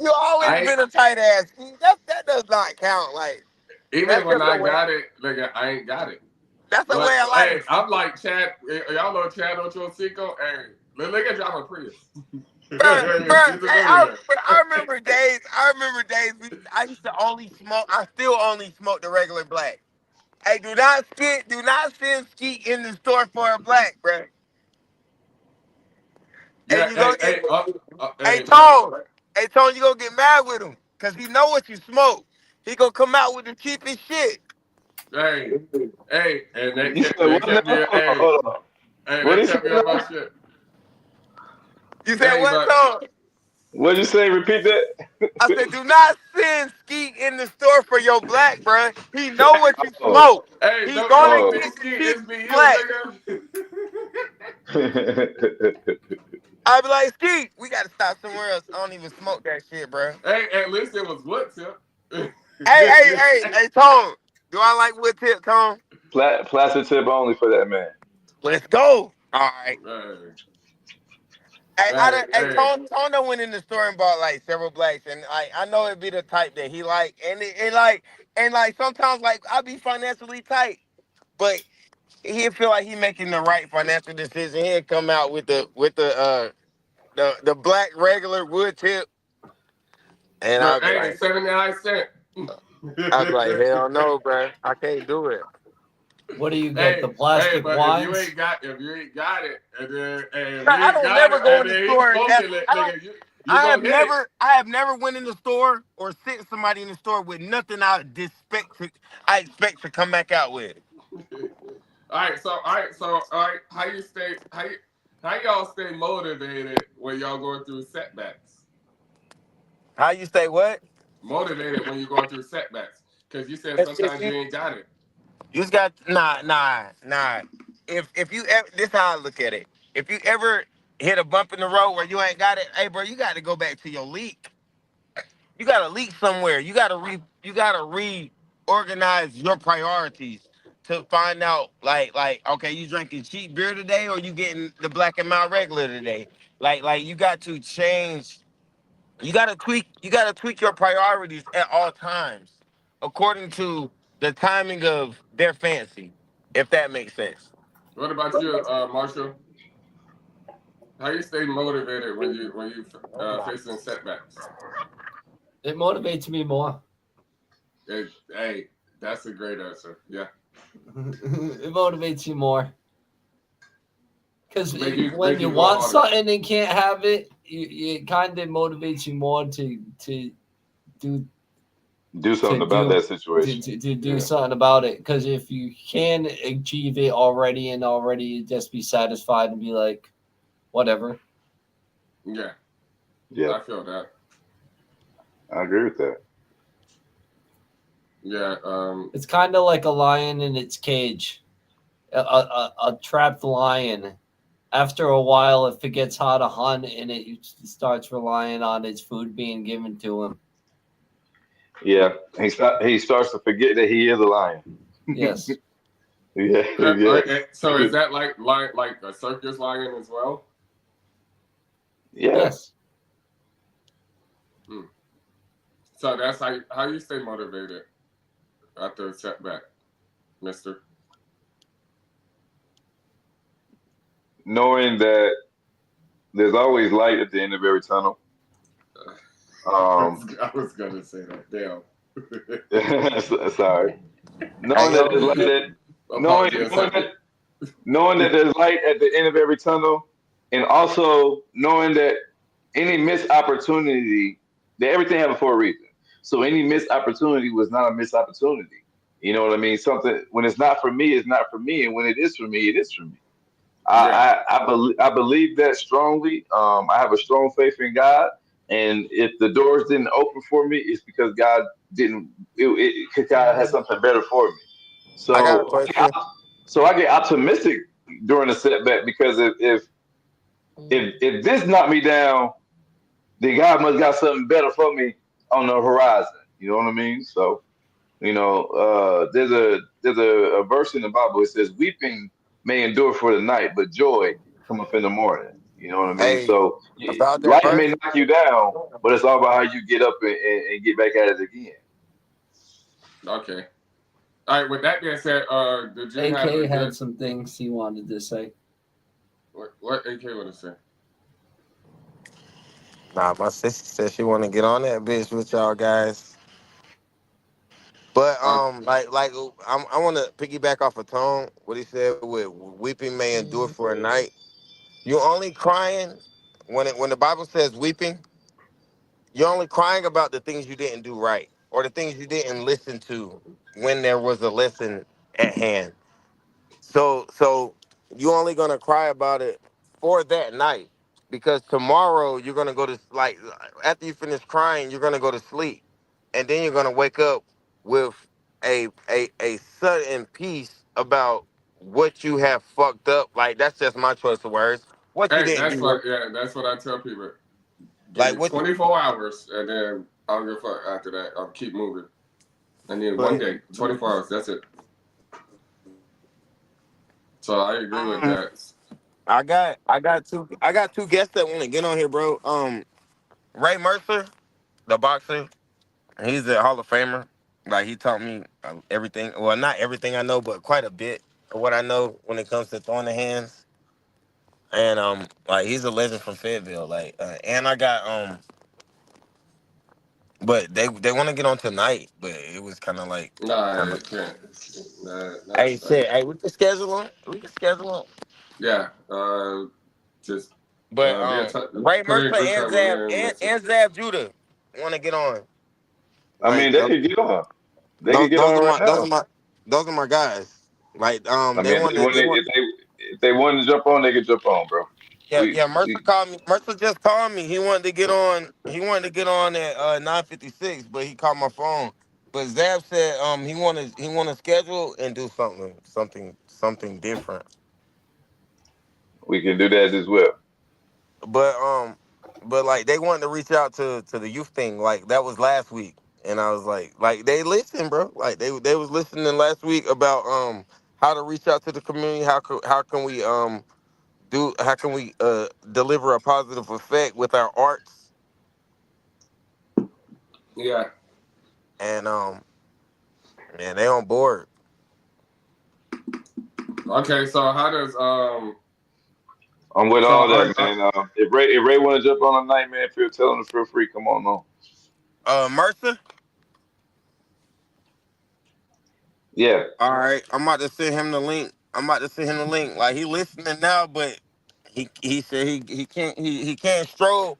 you always I been a tight ass. That does not count. Like even that's when just the I way. got it, nigga, I ain't got it. That's the way But of hey, life. I'm like Chad. Y'all know Chad Ochocinco? Hey, look at driving Prius. I remember days. I used to only smoke. I still only smoke the regular black. Hey, do not send Skeet in the store for a black, bro. And Yeah, you go hey, get. Hey, hey, Tone. Hey, Tone, you gonna get mad with him because he know what you smoke. He gonna come out with the cheapest shit. hey, hey, and You said they what now? kept me, hey, Hold on. hey, What they did you kept say me on my now? shit. You said Hey, what, but Tone? What did you say? Repeat I that. said, do not send Skeet in the store for your black, bro. He know what you Oh, smoke. hey, He gonna don't be oh. get the ski, it's cheapest me, black. you, I be like, Skeet, we gotta stop somewhere else. I don't even smoke that shit, bro. nigga. Hey, at least it was wood tip. Hey, Tone. Do I like wood tip, Tone? Plastic tip only for that man. Let's go. All right. Hey, Tone done went in the store and bought like several blacks, and like I know it'd be the type that he like, and like sometimes like I be financially tight, but he feel like he making the right financial decision. He'd come out with the black regular wood tip, and but I'd be hey, like, 79 cents. hell no, bro, I can't do it. What do you get? Hey, The plastic but if you wines? ain't got it, and then if you I ain't don't got never it, go and in the then he's store. smoking it, nigga, you gonna get it. I have never went in the store or sent somebody in the store with nothing I expect to come back out with. All right. How y'all stay motivated when y'all going through setbacks? How you say what? Motivated when you're going through setbacks, because you said It's just sometimes you ain't got it. you just got nah. If you ever, this how I look at it. If you ever hit a bump in the road where you ain't got it, hey bro, you got to go back to your leak. You got to leak somewhere. You got to reorganize your priorities to find out like okay, you drinking cheap beer today or you getting the Black and Mild regular today? Like you got to change. You got to tweak your priorities at all times according to the timing of their fancy, if that makes sense. What about you, Marshall? How you stay motivated when you facing setbacks? It motivates me more. Hey, that's a great answer. Yeah, It motivates you more. Because when make you you go want harder. something and can't have it, it kind of motivates you more to do Do to something about do that situation. to do Yeah, something about it. Because if you can achieve it already and already just be satisfied and be like, whatever. yeah, Yeah, I feel that. I agree with that. Yeah, It's kind of like a lion in its cage, a trapped lion. After a while, it forgets how to hunt and it starts relying on its food being given to him. Yeah, he starts to forget that he is a lion. Yes. Yeah, yes, so is that like a circus lion as well? yeah. Yes. Hmm. So that's how you stay motivated after a setback, Mister. Knowing that there's always light at the end of every tunnel. I was gonna say that. Damn. Sorry. Hey Knowing that there's yo, light at knowing Apology knowing that accepted. knowing that there's light at the end of every tunnel, and also knowing that any missed opportunity, that everything happened for a reason. So any missed opportunity was not a missed opportunity. You know what I mean? Something when it's not for me, it's not for me, and when it is for me, it is for me. Yeah. I believe that strongly. I have a strong faith in God, and if the doors didn't open for me, it's because God didn't. God has something better for me. I got a So, question. I get optimistic during a setback because if this knocked me down, then God must got something better for me on the horizon. You know what I mean? So there's a verse in the Bible. It says, "Weeping may endure for the night, but joy cometh in the morning." You know what I mean? Hey, So about that life may verse. knock you down, but it's all about how you get up and get back at it again. Okay. All right. With that being said, did you have a AK had good? some things he wanted to say. What AK want to say? Nah, my sister said she want to get on that bitch with y'all guys. But I want to piggyback off of Tone what he said with weeping may endure for a night. You only crying when the Bible says weeping. You're only crying about the things you didn't do right or the things you didn't listen to when there was a lesson at hand. So you only gonna cry about it for that night because tomorrow you're gonna go to like after you finish crying, you're gonna go to sleep, and then you're gonna wake up with a sudden peace about what you have fucked up. Like that's just my choice of words. What you Hey, didn't that's do, what. Yeah, that's what I tell people. Give like me what. 24 hours, and then I'll give a fuck after that. I'll keep moving. And then one But day, 24 hours. That's it. So I agree with that. I got two guests that want to get on here, bro. Ray Mercer, the boxer. He's a Hall of Famer. Like he taught me everything. Well, not everything I know, but quite a bit of what I know when it comes to throwing the hands. And like he's a legend from Fayetteville. Like, and I got but they want to get on tonight, but it was kind of like, Nah, kind of. it can't. Nah, not Hey, tonight. shit. Hey, we can schedule them. We can schedule them. Yeah. Just But be in touch. Ray Put in a Mercer group and chat with me Zab and message. and Zab Judah want to get on. I mean, Like they could get on. They those could get those are on right my those are now. my those are my guys. Like I they mean, want to they want. if they want to jump on, they can jump on, bro. Yeah, Mercer We called me. Mercer just called me. He wanted to get on. He wanted to get on at 9:56, but he called my phone. But Zab said he wanted to schedule and do something different. we can do that as well. But like they wanted to reach out to the youth thing. Like that was last week, and I was like they listen, bro. Like they was listening last week about how to reach out to the community. How can we deliver a positive effect with our arts Yeah. and man, they on board. Okay. So how does I'm with So all that, man. If Ray want to jump on tonight, man, tell him to feel free. Come on. Mercer. Yeah, All right, I'm about to send him the link. Like he listening now, but he said he can't stroll.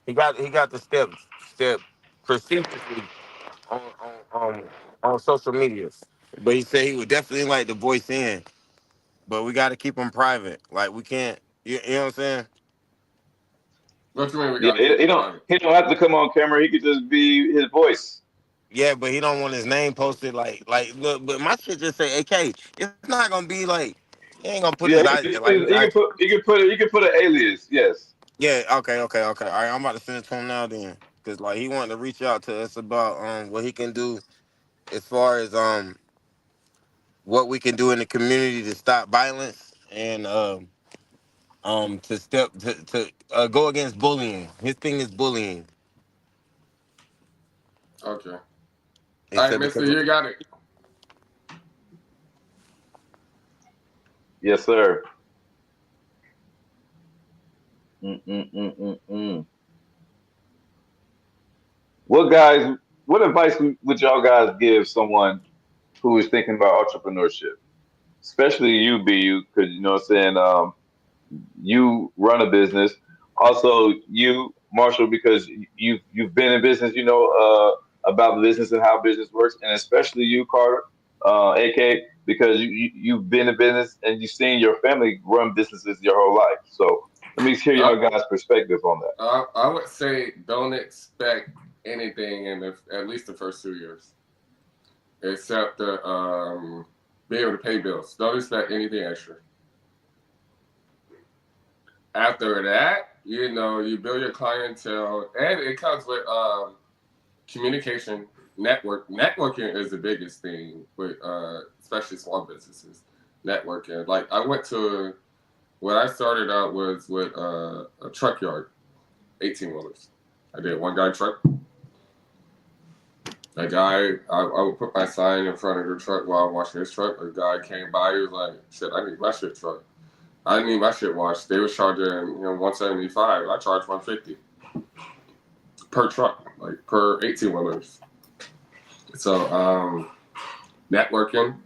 He got the step precipitously on on social media. But he said he would definitely like to voice in. But we got to keep him private. Like we can't. You know what I'm saying? what you mean we yeah. gotta keep it private? He don't have to come on camera. He could just be his voice. Yeah, but he don't want his name posted. Like look. But my shit just say AK. It's not gonna be like he ain't gonna put Yeah, his eyes like his eyes. you can put an alias. Yes, Yeah. Okay. All right. I'm about to send it to him now then, cause like he wanted to reach out to us about what he can do as far as what we can do in the community to stop violence and to go against bullying. His thing is bullying. Okay. He All right, said Mister, because you got it. yes, sir. Mm. What guys? What advice would y'all guys give someone who is thinking about entrepreneurship, especially you, BU, because you know what I'm saying. You run a business. Also, you, Marshall, because you've been in business. You know about the business and how business works, and especially you, Carter, AK, because you've been in business and you've seen your family run businesses your whole life. So let me hear I, your guys' perspective on that. I would say don't expect anything in at least the first 2 years, except to be able to pay bills. Don't expect anything extra. After that, you build your clientele, and it comes with communication, Networking is the biggest thing with especially small businesses. Networking. Like I went to what I started out was with a truck yard, 18-wheelers. I did one guy truck. That guy, I would put my sign in front of the truck while I'm washing his truck. A guy came by, he was like, shit, I need my shit truck. I need my shit washed. They was charging $175. I charge $150 per truck, like per 18-wheelers. So networking,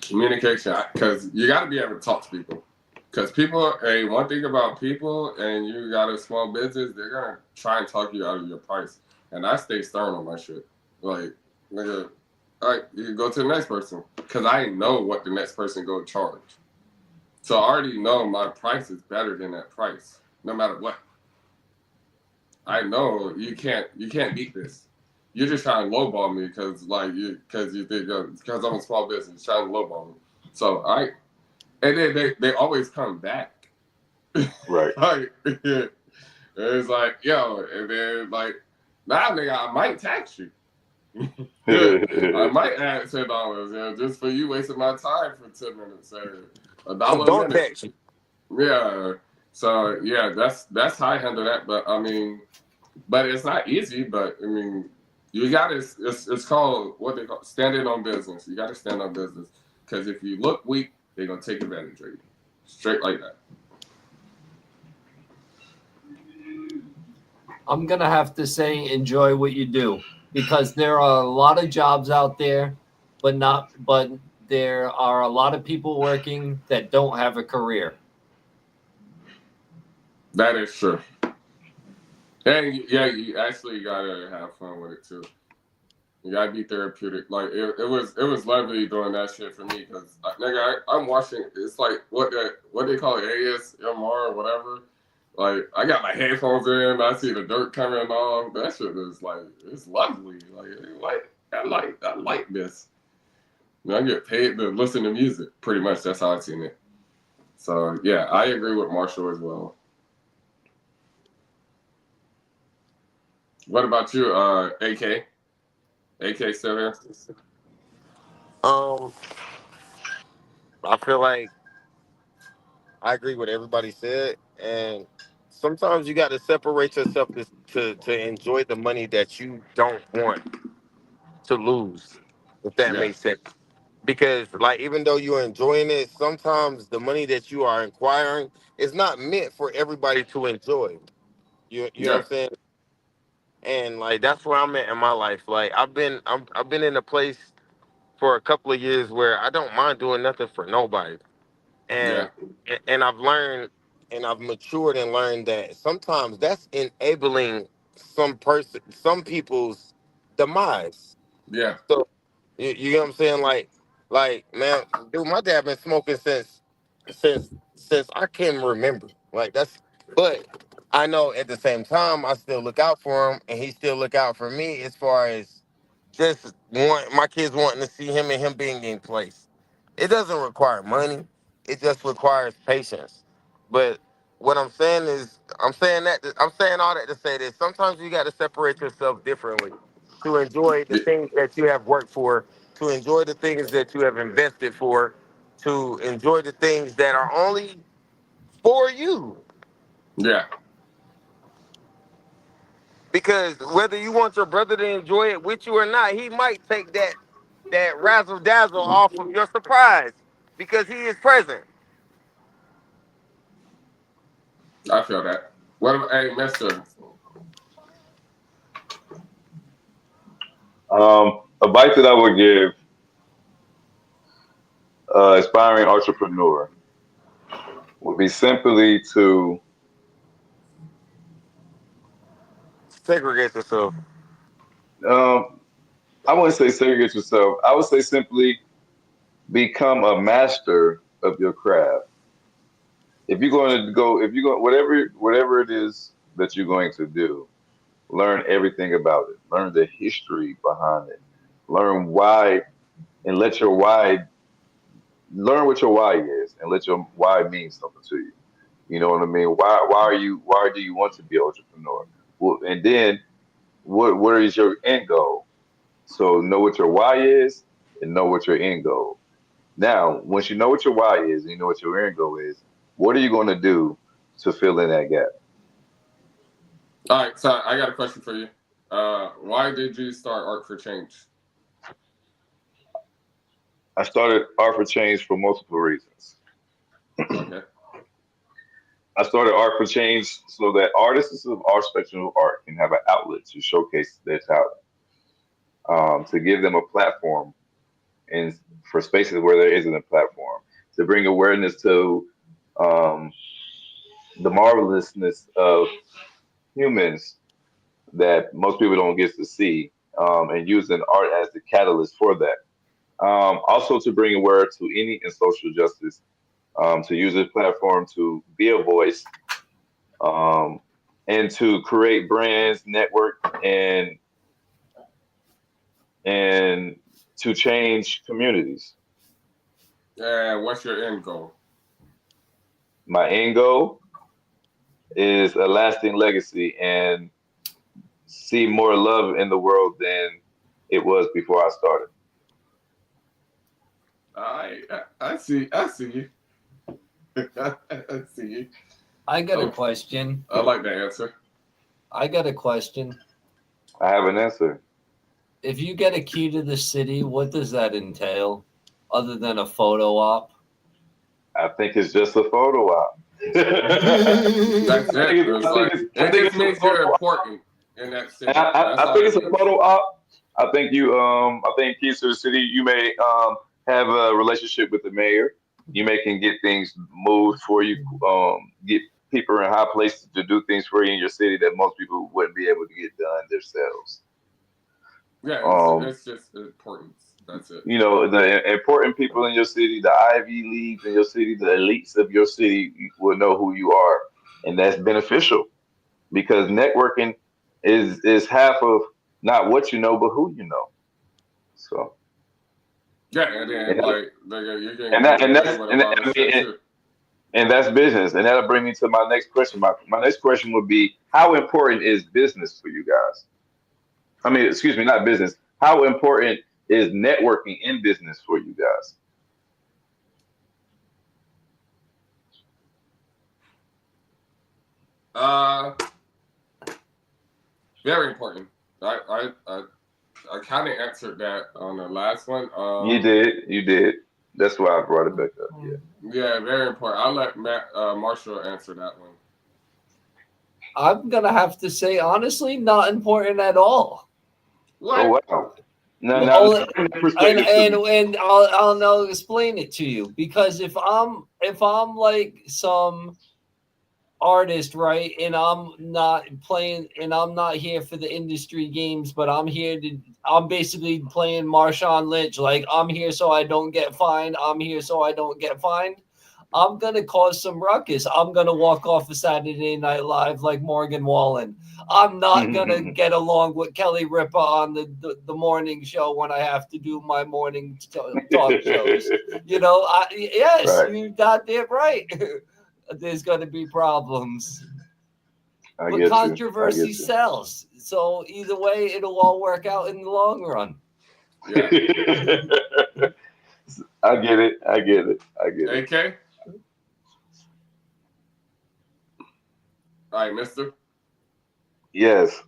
communication, because you got to be able to talk to people. Because people, hey, one thing about people, and you got a small business, they're gonna try and talk you out of your price. And I stay stern on my shit. Like, nigga, all right, you go to the next person, because I know what the next person go charge. So I already know my price is better than that price, no matter what. I know you can't beat this. You're just trying to lowball me because you think because I'm a small business, trying to lowball me. So and then they always come back. Right. Like it's like, yo, and then like now nigga, I might tax you. I might add $10, just for you wasting my time for 10 minutes. $1 a Don't minute. text you. Yeah. So yeah, that's how I handle that. But I mean, but it's not easy. But I mean, you got to. It's called what they call standing on business. You got to stand on business because if you look weak, they're gonna take advantage of you. Straight like that. I'm gonna have to say enjoy what you do because there are a lot of jobs out there, but there are a lot of people working that don't have a career. That is true. And yeah, you actually gotta have fun with it too. You gotta be therapeutic. Like it was lovely doing that shit for me because nigga, I'm watching. It's like what they call it, ASMR or whatever. Like I got my headphones in, I see the dirt coming off. That shit is like it's lovely. Like I like this. I get paid to listen to music. Pretty much that's how I've seen it. So yeah, I agree with Marshall as well. What about you, AK? AK still there? Um, I feel like I agree with everybody said, and sometimes you got to separate yourself to enjoy the money that you don't want to lose, if that Yeah, makes sense. Because like even though you're enjoying it, sometimes the money that you are acquiring is not meant for everybody to enjoy. You know what yeah, I'm saying? And like that's where I'm at in my life. Like I've been in a place for a couple of years where I don't mind doing nothing for nobody. yeah, and and I've learned and I've matured and learned that sometimes that's enabling some people's demise. yeah, So you know what I'm saying? Like man, dude, my dad been smoking since I can remember. Like that's but I know at the same time I still look out for him and he still look out for me as far as just want my kids wanting to see him and him being in place. It doesn't require money. It just requires patience. But what I'm saying is, I'm saying all that to say this. Sometimes you got to separate yourself differently to enjoy the things that you have worked for, to enjoy the things that you have invested for, to enjoy the things that are only for you. yeah, Because whether you want your brother to enjoy it with you or not, he might take that razzle dazzle off of your surprise because he is present. I feel that. What about, hey, Mister? Advice that I would give aspiring entrepreneur would be simply to Segregate yourself. um, I wouldn't say segregate yourself. I would say simply become a master of your craft. If you're going to go, if you're going, whatever it is that you're going to do, learn everything about it. Learn the history behind it. Learn why, and let your why learn what your why is, and let your why mean something to you. You know what I mean? Why do you want to be an entrepreneur? Well, and then what is your end goal? So know what your why is and know what your end goal. Now, once you know what your why is and you know what your end goal is, What are you going to do to fill in that gap? All right, so I got a question for you. Why did you start Art for Change? I started Art for Change for multiple reasons. Okay. I started Art for Change so that artists of all spectrum of art can have an outlet to showcase their talent, to give them a platform and for spaces where there isn't a platform, to bring awareness to um, the marvelousness of humans that most people don't get to see, and using art as the catalyst for that. Also, to bring awareness to any and social justice, to use this platform to be a voice, um, and to create brands, network, and to change communities. And what's your end goal? My end goal is a lasting legacy and see more love in the world than it was before I started. I see you. I see you. I got a Oh. question. I like that answer. I got a question. I have an answer. If you get a key to the city, what does that entail other than a photo op? I think it's just a photo op. That's it. I It think just it's a means you're photo op. important in that city. I think it's a photo op. I think I think keys to the city. You may have a relationship with the mayor. You may can get things moved for you. Get people in high places to do things for you in your city that most people wouldn't be able to get done themselves. Yeah, it's just importance. That's it. You know, the important people in your city, the Ivy Leagues in your city, the elites of your city will know who you are, and that's beneficial because networking is half of not what you know, but who you know. So yeah, and then and, like you're getting and that and away that's with a and, lot that, of shit too. and that's business, and that'll bring me to my next question. My next question would be, how important is business for you guys? I mean, excuse me, not business. How important is networking in business for you guys? Very important. I kind of answered that on the last one. You did. That's why I brought it back up. Yeah. Yeah, very important. I'll let Marshall answer that one. I'm gonna have to say honestly, not important at all. What? Oh wow. No, And I'll explain it to you because if I'm like some artist, right, and I'm not playing and I'm not here for the industry games, but I'm basically playing Marshawn Lynch, like I'm here so I don't get fined, I'm gonna cause some ruckus. I'm gonna walk off of Saturday Night Live like Morgan Wallen. I'm not gonna get along with Kelly Ripa on the morning show when I have to do my morning talk shows. You know, Right. you goddamn right. There's going to be problems. But controversy sells. So either way, it'll all work out in the long run. Yeah. I get it. AK? All right, mister. Yes.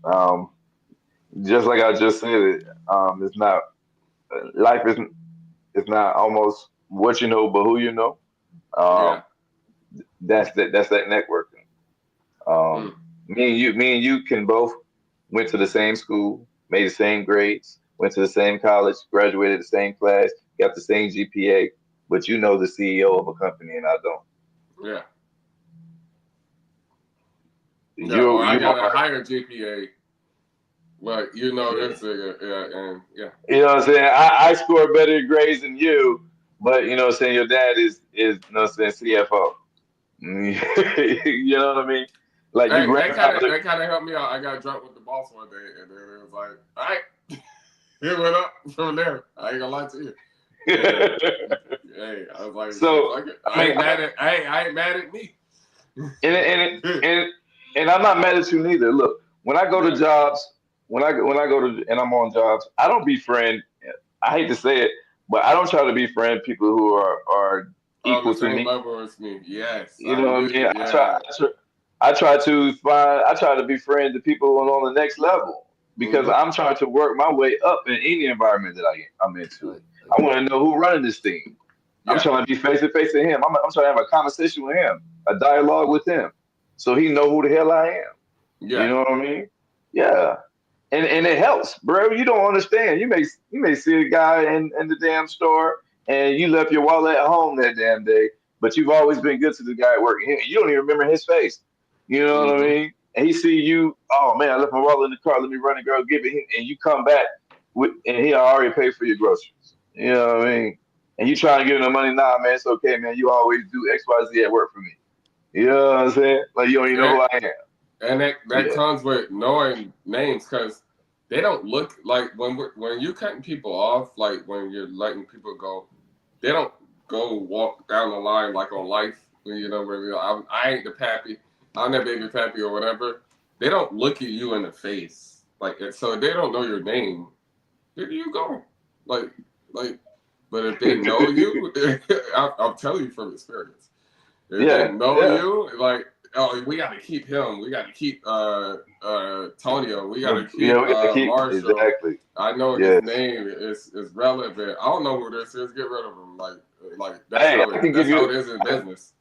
Just like I just said, it's not life isn't it's not almost what you know, but who you know. Yeah. That's that networking. Me and you can both went to the same school, made the same grades, went to the same college, graduated the same class, got the same GPA, but you know the CEO of a company and I don't. Yeah. You got a higher GPA, but you know this and yeah. You know what I'm saying? I score better grades than you, but you know what I'm saying, your dad is you know what I'm saying, CFO. You know what I mean? Like hey, that kind of helped me out. I got drunk with the boss one day, and then it was like, all right, it went up from there. I ain't gonna lie to you. Hey, I was like, so I ain't mad at me. And I'm not mad at you neither. Look, when I go to jobs, when I go to and I'm on jobs, I don't befriend. I hate to say it, but I don't try to befriend people who are on the equal to same me. level as me. Yes, You know what I mean? Yeah, I try to be friends with people on the next level because hmm I'm trying to work my way up in any environment that I'm into. Like, I want to know who's running this thing. I'm yeah, trying to be face to face with him. I'm trying to have a conversation with him, a dialogue with him, so he know who the hell I am. You yeah, know what I mean? Yeah. And it helps, bro. You don't understand. You may see a guy in the damn store and you left your wallet at home that damn day, but you've always been good to the guy at work. You don't even remember his face. You know what I hmm mean? And he see you, oh man, I left my wallet in the car. Let me run and go give it him. And you come back and he already paid for your groceries. You know what I mean? And you try to give him the money, nah, man, it's okay, man. You always do X, Y, Z at work for me. You know what I'm saying? Like you don't even know and, who I am. and that Yeah. comes with knowing names because they don't look like when you cutting people off, like when you're letting people go, they don't go walk down the line like on life. You know, where I ain't the pappy, I'm that baby pappy or whatever. They don't look at you in the face, like so they don't know your name. Where do you go? Like, like, but if they know you, I'll tell you from experience. If they Yeah, know yeah. you, like, oh, we got to keep him. We got to keep Tonio. We got to Yeah, keep we gotta keep Marshall. exactly. I know his Yes. name is relevant. I don't know who this is. Get rid of him. Like Hey, I can give that's how you. it is in business.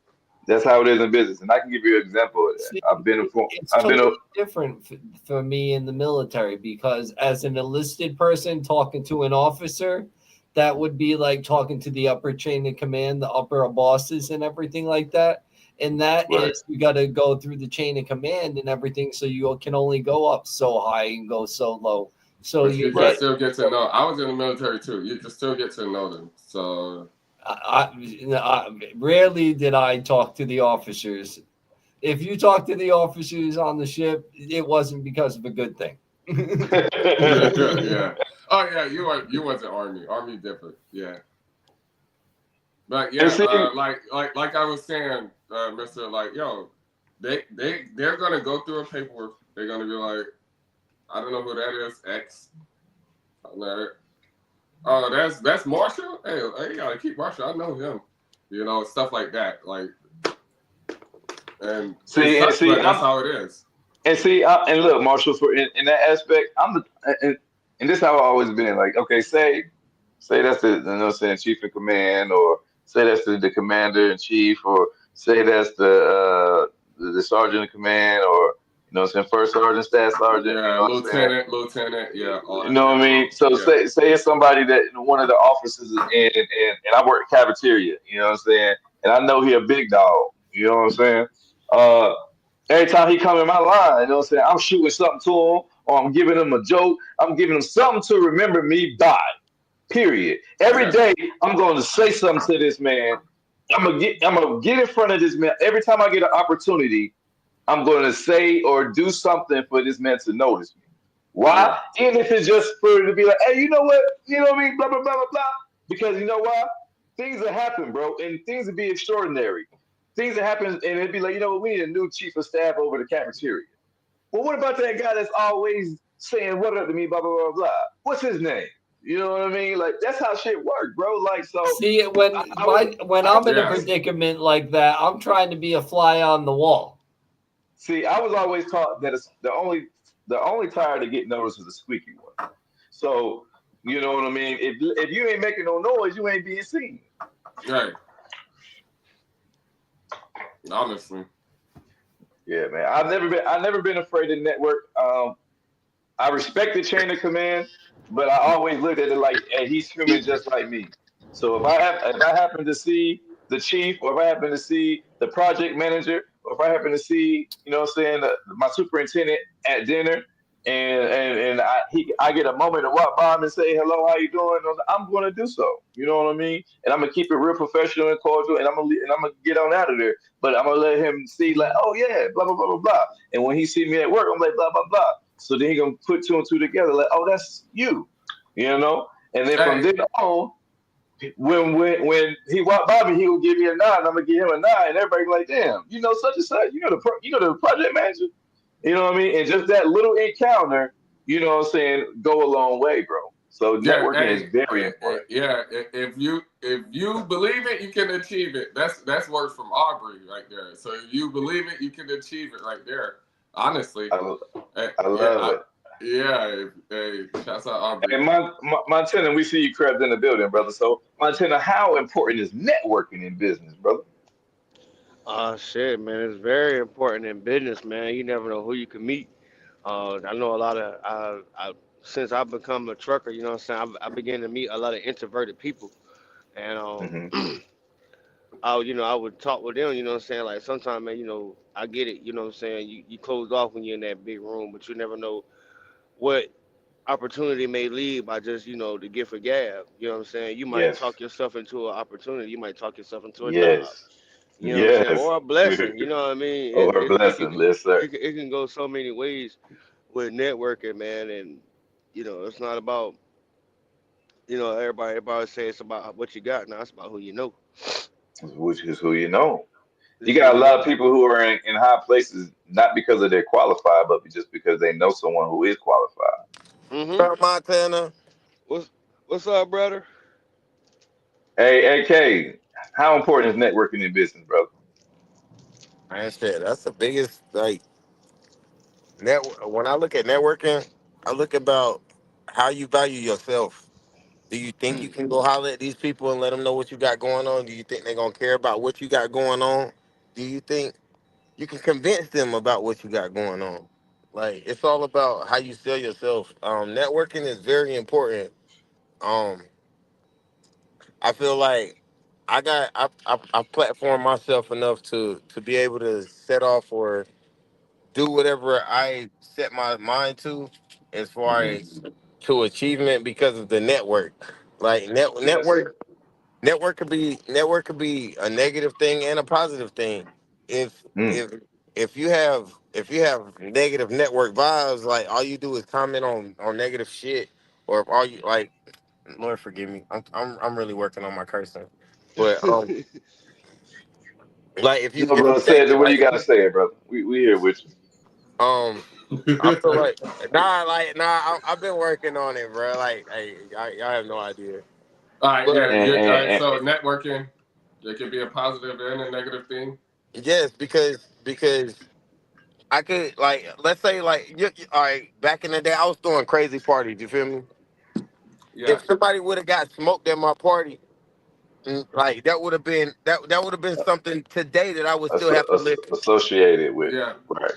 That's how it is in business, and I can give you an example of that. see, I've been a. it's I've been a. totally different for me in the military because as an enlisted person talking to an officer, that would be like talking to the upper chain of command, the upper bosses, and everything like that. And that Right. is, you got to go through the chain of command and everything, so you can only go up so high and go so low. So But you you can get. still get to know. I was in the military too. You can still get to know them. So Rarely did I talk to the officers. If you talk to the officers on the ship, it wasn't because of a good thing. yeah. Oh yeah, you wasn't Army. Army different. Yeah. But And yeah, see, like I was saying, Mister, like yo, they're gonna go through a paperwork. They're gonna be like, I don't know who that is. X. Oh, that's Marshall. Hey, you gotta keep Marshall. I know him. You know, stuff like that. Like, and it see, and sucks, see, but that's how it is. and look, Marshall, for in that aspect, and this how I always been. Like, okay, say that's the chief in command, or say that's the commander in chief, or say that's the sergeant in command, or first sergeant, staff sergeant. You Yeah, know what I'm saying? lieutenant. Yeah, all You that. know what Yeah, I mean? So yeah, say it's somebody that one of the officers is in, and I work cafeteria. You know what I'm saying? And I know he a big dog. You know what I'm saying? Uh, every time he come in my line, you know what I'm saying? I'm shooting something to him, or I'm giving him a joke. I'm giving him something to remember me by. Period. Every yeah, day I'm going to say something to this man. I'm gonna get in front of this man. Every time I get an opportunity, I'm going to say or do something for this man to notice me. yeah, Why? Even if it's just for to be like, hey, you know what? You know what I mean? Blah blah blah blah blah. Because you know why? Things that happen, bro, and things would be extraordinary. Things that happen, and it'd be like, you know what? We need a new chief of staff over the cafeteria. Well, what about that guy that's always saying what up to me? Blah blah blah blah. What's his name? You know what I mean? Like that's how shit works, bro. Like so, See, when I I'm was in a yeah. predicament like that, I'm trying to be a fly on the wall. see. I was always taught that it's the only tire to get noticed is the squeaky one. So you know what I mean. If you ain't making no noise, you ain't being seen. Right. Honestly. Yeah, man. I've never been afraid to network. I respect the chain of command, but I always looked at it like, hey, he's human just like me. So if I happen to see the chief, or if I happen to see the project manager, or if I happen to see, what I'm saying, my superintendent at dinner, and I get a moment to walk by him and say hello, how you doing? I'm going to do so. You know what I mean? And I'm gonna keep it real professional and cordial, and I'm gonna get on out of there. But I'm gonna let him see like, oh yeah, blah blah blah blah blah. And when he see me at work, I'm like blah blah blah. So then he gonna put two and two together, like, oh, that's you, you know. And then from Hey, then on, when he walked by me, he would give me a nod, and I'm gonna give him a nod, and everybody be like, damn, you know such and such, you know the project manager, you know what I mean? And just that little encounter, you know what I'm saying, go a long way, bro. So Yeah, networking is hey, very important. yeah. If you believe it, you can achieve it. That's words from Aubrey right there. So if you believe it, you can achieve it right there. Honestly, I, I yeah, love it. yeah. Hey, shouts out Aubrey. And Montana, we see you crept in the building, brother. So Montana, how important is networking in business, brother? Shit, man, it's very important in business, man. You never know who you can meet. I know a lot of, since I've become a trucker, you know what I'm saying, I began to meet a lot of introverted people. And, Hmm. I would talk with them, you know what I'm saying? Like sometimes, man, I get it, you know what I'm saying? You closed off when you're in that big room, but you never know what opportunity may lead by just, the gift of gab. You know what I'm saying? You might Yes, talk yourself into an opportunity. You might talk yourself into a job. yes, You know what I'm saying? yes. Or a blessing. You know what I mean? Oh, And her it blessing, can yes, sir. it can go so many ways with networking, man. And it's not about everybody say it's about what you got. Now it's about who you know. Which is who you know. You It's who got a you lot of know. people who are in high places not because of they're qualified, but just because they know someone who is qualified. Mhm. From Montana. What's what's up, brother? Hey, AK, how important is networking in business, brother? Man, shit, that's the biggest like net. When I look at networking, I look about how you value yourself. Do you think you Mm, can go holler at these people and let them know what you got going on? Do you think they're gonna care about what you got going on? Do you think you can convince them about what you got going on? Like it's all about how you sell yourself. Networking is very important. Um, I feel like I platform myself enough to be able to set off or do whatever I set my mind to as far hmm. as to achievement because of the network. Like Yes. network could be a negative thing and a positive thing. If Mm. if you have negative network vibes, like all you do is comment on negative shit, or if all you like, Lord forgive me, I'm really working on my cursing, but like No, if brother, you say take it the way like you gotta say it, brother. We here with you. um I feel like I've been working on it, bro. Like, I have no idea, All right, but yeah, And, yeah. All and, right, and, so networking, it can be a positive and a negative thing. yes, because I could like let's say like all right, back in the day I was throwing crazy parties. You feel me? Yeah. If somebody would have got smoked at my party, like that would have been something today that I would still have to live. associated with. Yeah. Right.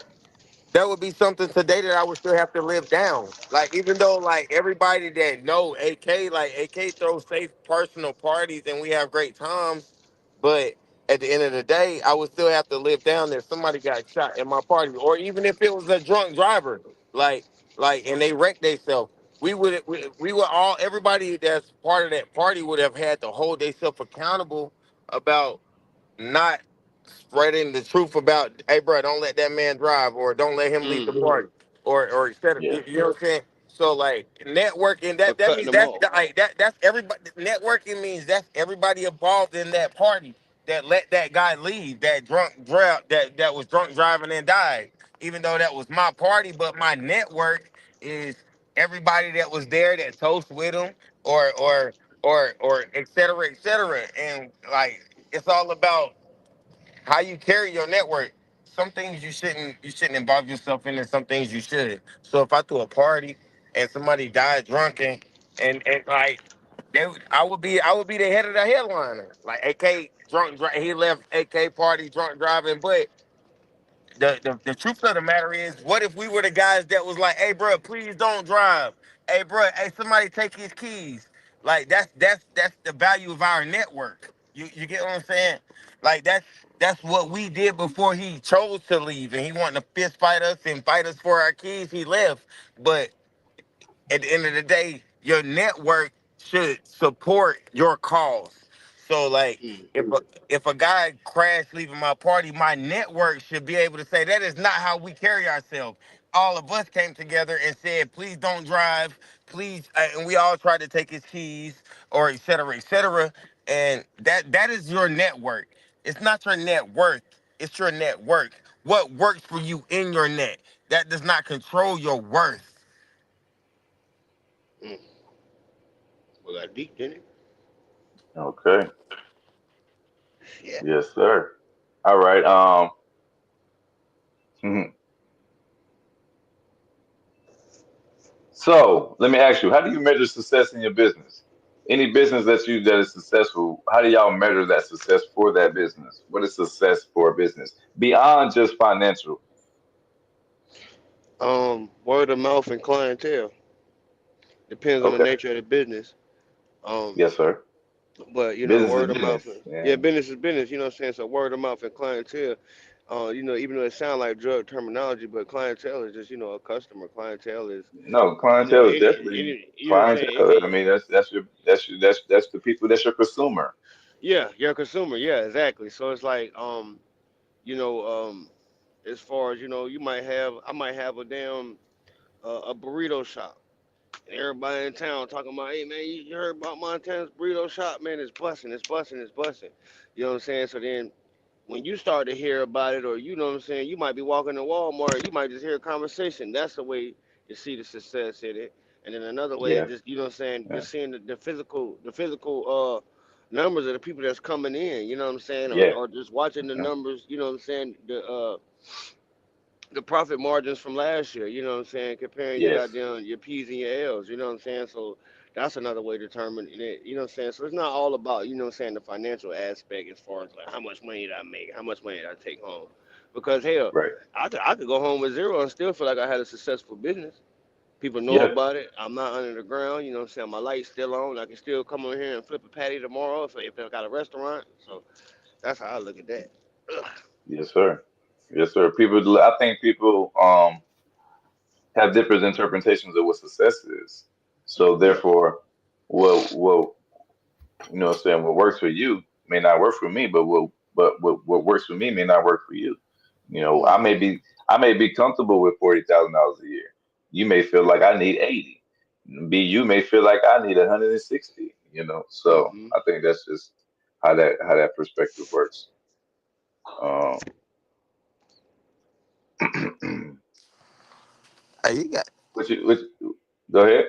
That would be something today that I would still have to live down. Like even though like everybody that know AK, like AK throws safe personal parties and we have great times, but at the end of the day, I would still have to live down if somebody got shot at my party, or even if it was a drunk driver, like and they wrecked themselves. We would all everybody that's part of that party would have had to hold themselves accountable about not spreading the truth about, hey, bro, don't let that man drive, or don't let him leave the Mm. party, or instead Yeah. you know what I'm saying. So like networking, Or that cutting means them off. that's everybody. Networking means that's everybody involved in that party that let that guy leave, that that was drunk driving and died, even though that was my party. But my network is everybody that was there that toast with him, or et cetera, and like it's all about how you carry your network. Some things you shouldn't involve yourself in, and some things you should. So if I threw a party and somebody died drunken, and like I would be the head of the headliner. Like AK he left AK party drunk driving, but the truth of the matter is, what if we were the guys that was like, hey, bro, please don't drive. Hey, bro, hey, somebody take his keys. Like that's the value of our network. You get what I'm saying? Like that's what we did before he chose to leave, and he wanted to fist fight us and fight us for our keys. He left, but at the end of the day, your network should support your cause. So like Mm. if a guy crashed leaving my party, my network should be able to say that is not how we carry ourselves. All of us came together and said, please don't drive, please, and we all tried to take his keys, or et cetera, et cetera. And that is your network. It's not your net worth. It's your network. What works for you in your net? That does not control your worth. Mm. We got deep, didn't it? Okay. Yeah. Yes, sir. All right. Mhm. So let me ask you, how do you measure success in your business? Any business that is successful, how do y'all measure that success for that business? What is success for a business beyond just financial? Word of mouth and clientele depends on the Okay. nature of the business. Um, Yes, sir. but Business is word of mouth. business, Yeah, and business is business. You know what I'm saying? So word of mouth and clientele. Even though it sounds like drug terminology, but clientele is just a customer. Clientele is no, clientele is definitely you know what I'm saying? It clientele. I can, mean, that's the people. That's your consumer. yeah, you're a consumer. Yeah, exactly. So it's like you know, as far as I might have a damn a burrito shop. And everybody in town talking about, hey man, you heard about Montana's burrito shop? Man, it's busting, it's busting, it's busting. You know what I'm saying? So then when you start to hear about it, or you know what I'm saying, you might be walking to Walmart, you might just hear a conversation. That's the way you see the success in it. And then another way is Yeah, just, you know what I'm saying, yeah, just seeing the physical numbers of the people that's coming in, you know what I'm saying, or yeah, or just watching the yeah. numbers, you know what I'm saying, the profit margins from last year, you know what I'm saying, comparing your Yes, goddamn your P's and your L's, you know what I'm saying? So that's another way to determine it, you know what I'm saying? So it's not all about, you know what I'm saying, the financial aspect as far as like how much money did I make, how much money did I take home. Because hell, right. I could go home with zero and still feel like I had a successful business. People know Yeah. about it. I'm not under the ground, you know what I'm saying? My light's still on. I can still come over here and flip a patty tomorrow if I got a restaurant. So that's how I look at that. Ugh. Yes, sir. Yes, sir. I think people have different interpretations of what success is. So Yeah. therefore, what what I'm saying, what works for you may not work for me, but what works for me may not work for you. I may Mm-hmm. be comfortable with $40,000 a year. You may feel like I need 80. You may feel like I need 160. So Mm-hmm. I think that's just how that perspective works. Um, Hey, you got which go ahead.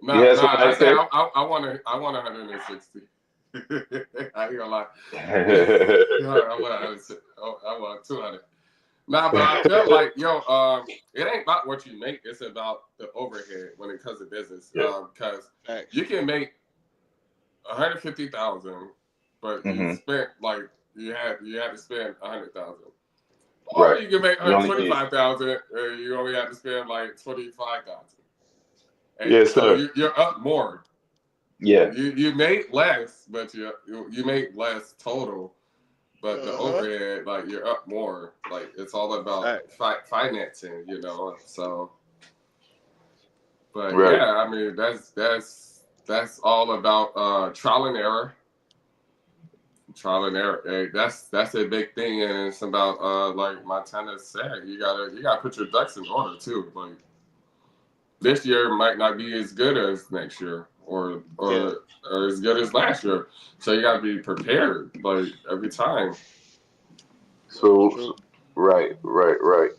You No, had no, something I to say say? I want 160. I ain't gonna lie. Yeah, I want 160. Oh, I want 200. Nah, but I feel like it ain't about what you make. It's about the overhead when it comes to business. Yeah. Because Facts. you can make 150,000, but you Hmm. spent like you had to spend 100,000. Or Right. you can make You only need. 125,000, and you only have to spend like 25,000. And Yes, so sir. you're up more. Yeah. You make less, but you make less total. But the Uh-huh. overhead, like you're up more. Like it's all about Facts. financing. So, but Right. yeah, I mean that's all about trial and error. Trial and error. Hey, that's a big thing, and it's about like Montana said, you gotta put your ducks in order too. Like this year might not be as good as next year, or Yeah. as good as last year. So you gotta be prepared like every time. True. So, right, right, right.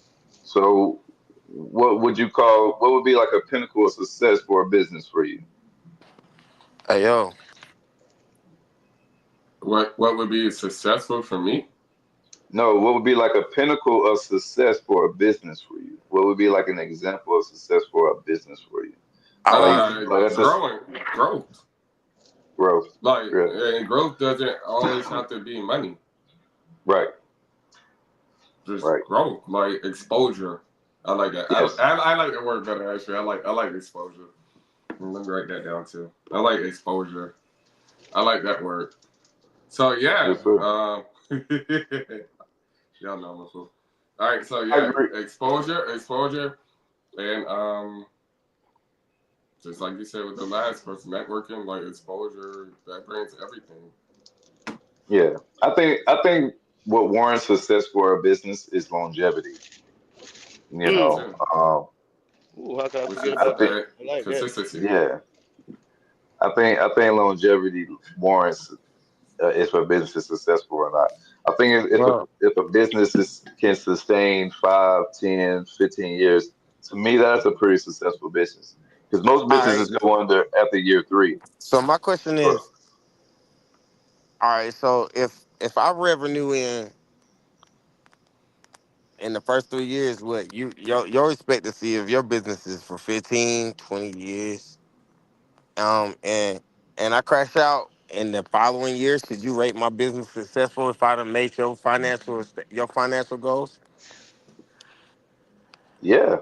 So, what would be like a pinnacle of success for a business for you? hey yo, What would be successful for me? No, what would be like a pinnacle of success for a business for you? What would be like an example of success for a business for you? I Like, want Uh, like that's just growth. growth. Like, Yeah. and growth doesn't always have to be money. Right. Just Right. growth, like exposure. I like that. Yes. I like the word better actually. I like exposure. Let me write that down too. I like exposure. I like that word. So yeah, Yes, sir. y'all know my fool. All right, so I yeah, agree. exposure, and just like you said with the last person, networking, like exposure, that brings everything. Yeah. I think what warrants success for a business is longevity. You Me Mm. know, too. Ooh, how could I Which forget is I about think that? I like that. consistency. yeah, I think longevity warrants if a business is successful or not. I think bro. if a business can sustain 5, 10, 15 years, to me that's a pretty successful business. Because most All right. businesses go under after year 3. So my question But is, all right. So if our revenue in the first 3 years, what your expectancy of your business is for 15, 20 years, and I crash out in the following years, should you rate my business successful if I'd have made your financial goals? yeah,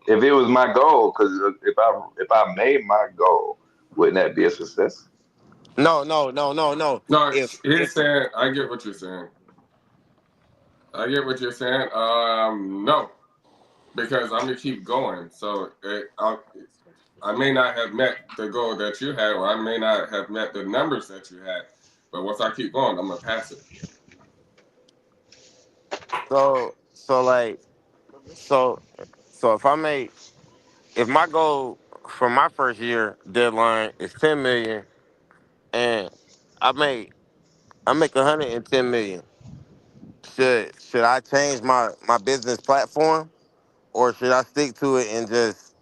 if it was my goal, because if I made my goal, wouldn't that be a success? No, no, no, no, no. No, If he's saying, I get what you're saying. I get what you're saying. No, because I'm gonna keep going. So I may not have met the goal that you had, or I may not have met the numbers that you had. But once I keep going, I'm gonna pass it. so like so so if my goal for my first year deadline is 10 million and I make I make 110 million, should I change my business platform, or should I stick to it and just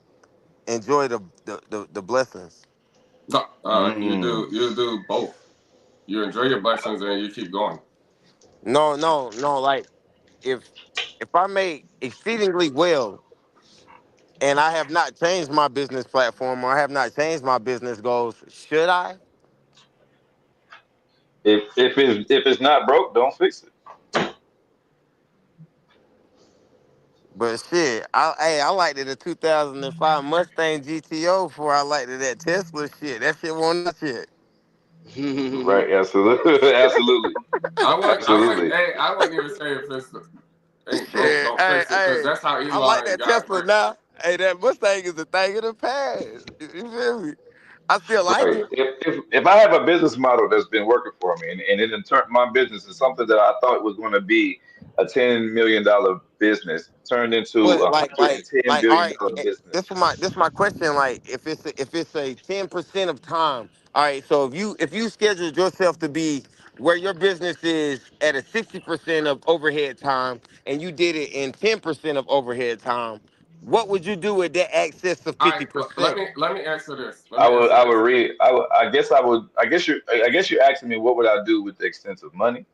enjoy the blessings? No, Mm. you do both. You enjoy your blessings and you keep going. No, no, no. Like if I make exceedingly well and I have not changed my business platform or I have not changed my business goals, should I? If it's not broke, don't fix it. But shit, I liked it a 2005 Mustang GTO before I liked it that Tesla shit. That shit won't not shit. Right? Absolutely, absolutely, absolutely. Hey, I wouldn't even say if it's ain't broke, Shit, don't hey, fix it, because hey, that's how I like Elon that got Tesla rich. now. Hey, that Mustang is a thing of the past. You feel me? I still like Right. it. If I have a business model that's been working for me, and it in turn my business is something that I thought was going to be a $10 million business turned into But a hundred and ten all billion right, dollar business. this my question. Like, if it's a 10% of time, all right. So if you scheduled yourself to be where your business is at a 60% of overhead time, and you did it in 10% of overhead time, what would you do with that excess of All right, 50%? let me answer this. Let I me would answer I this. would read I guess I would I guess you're asking me what would I do with the extensive money?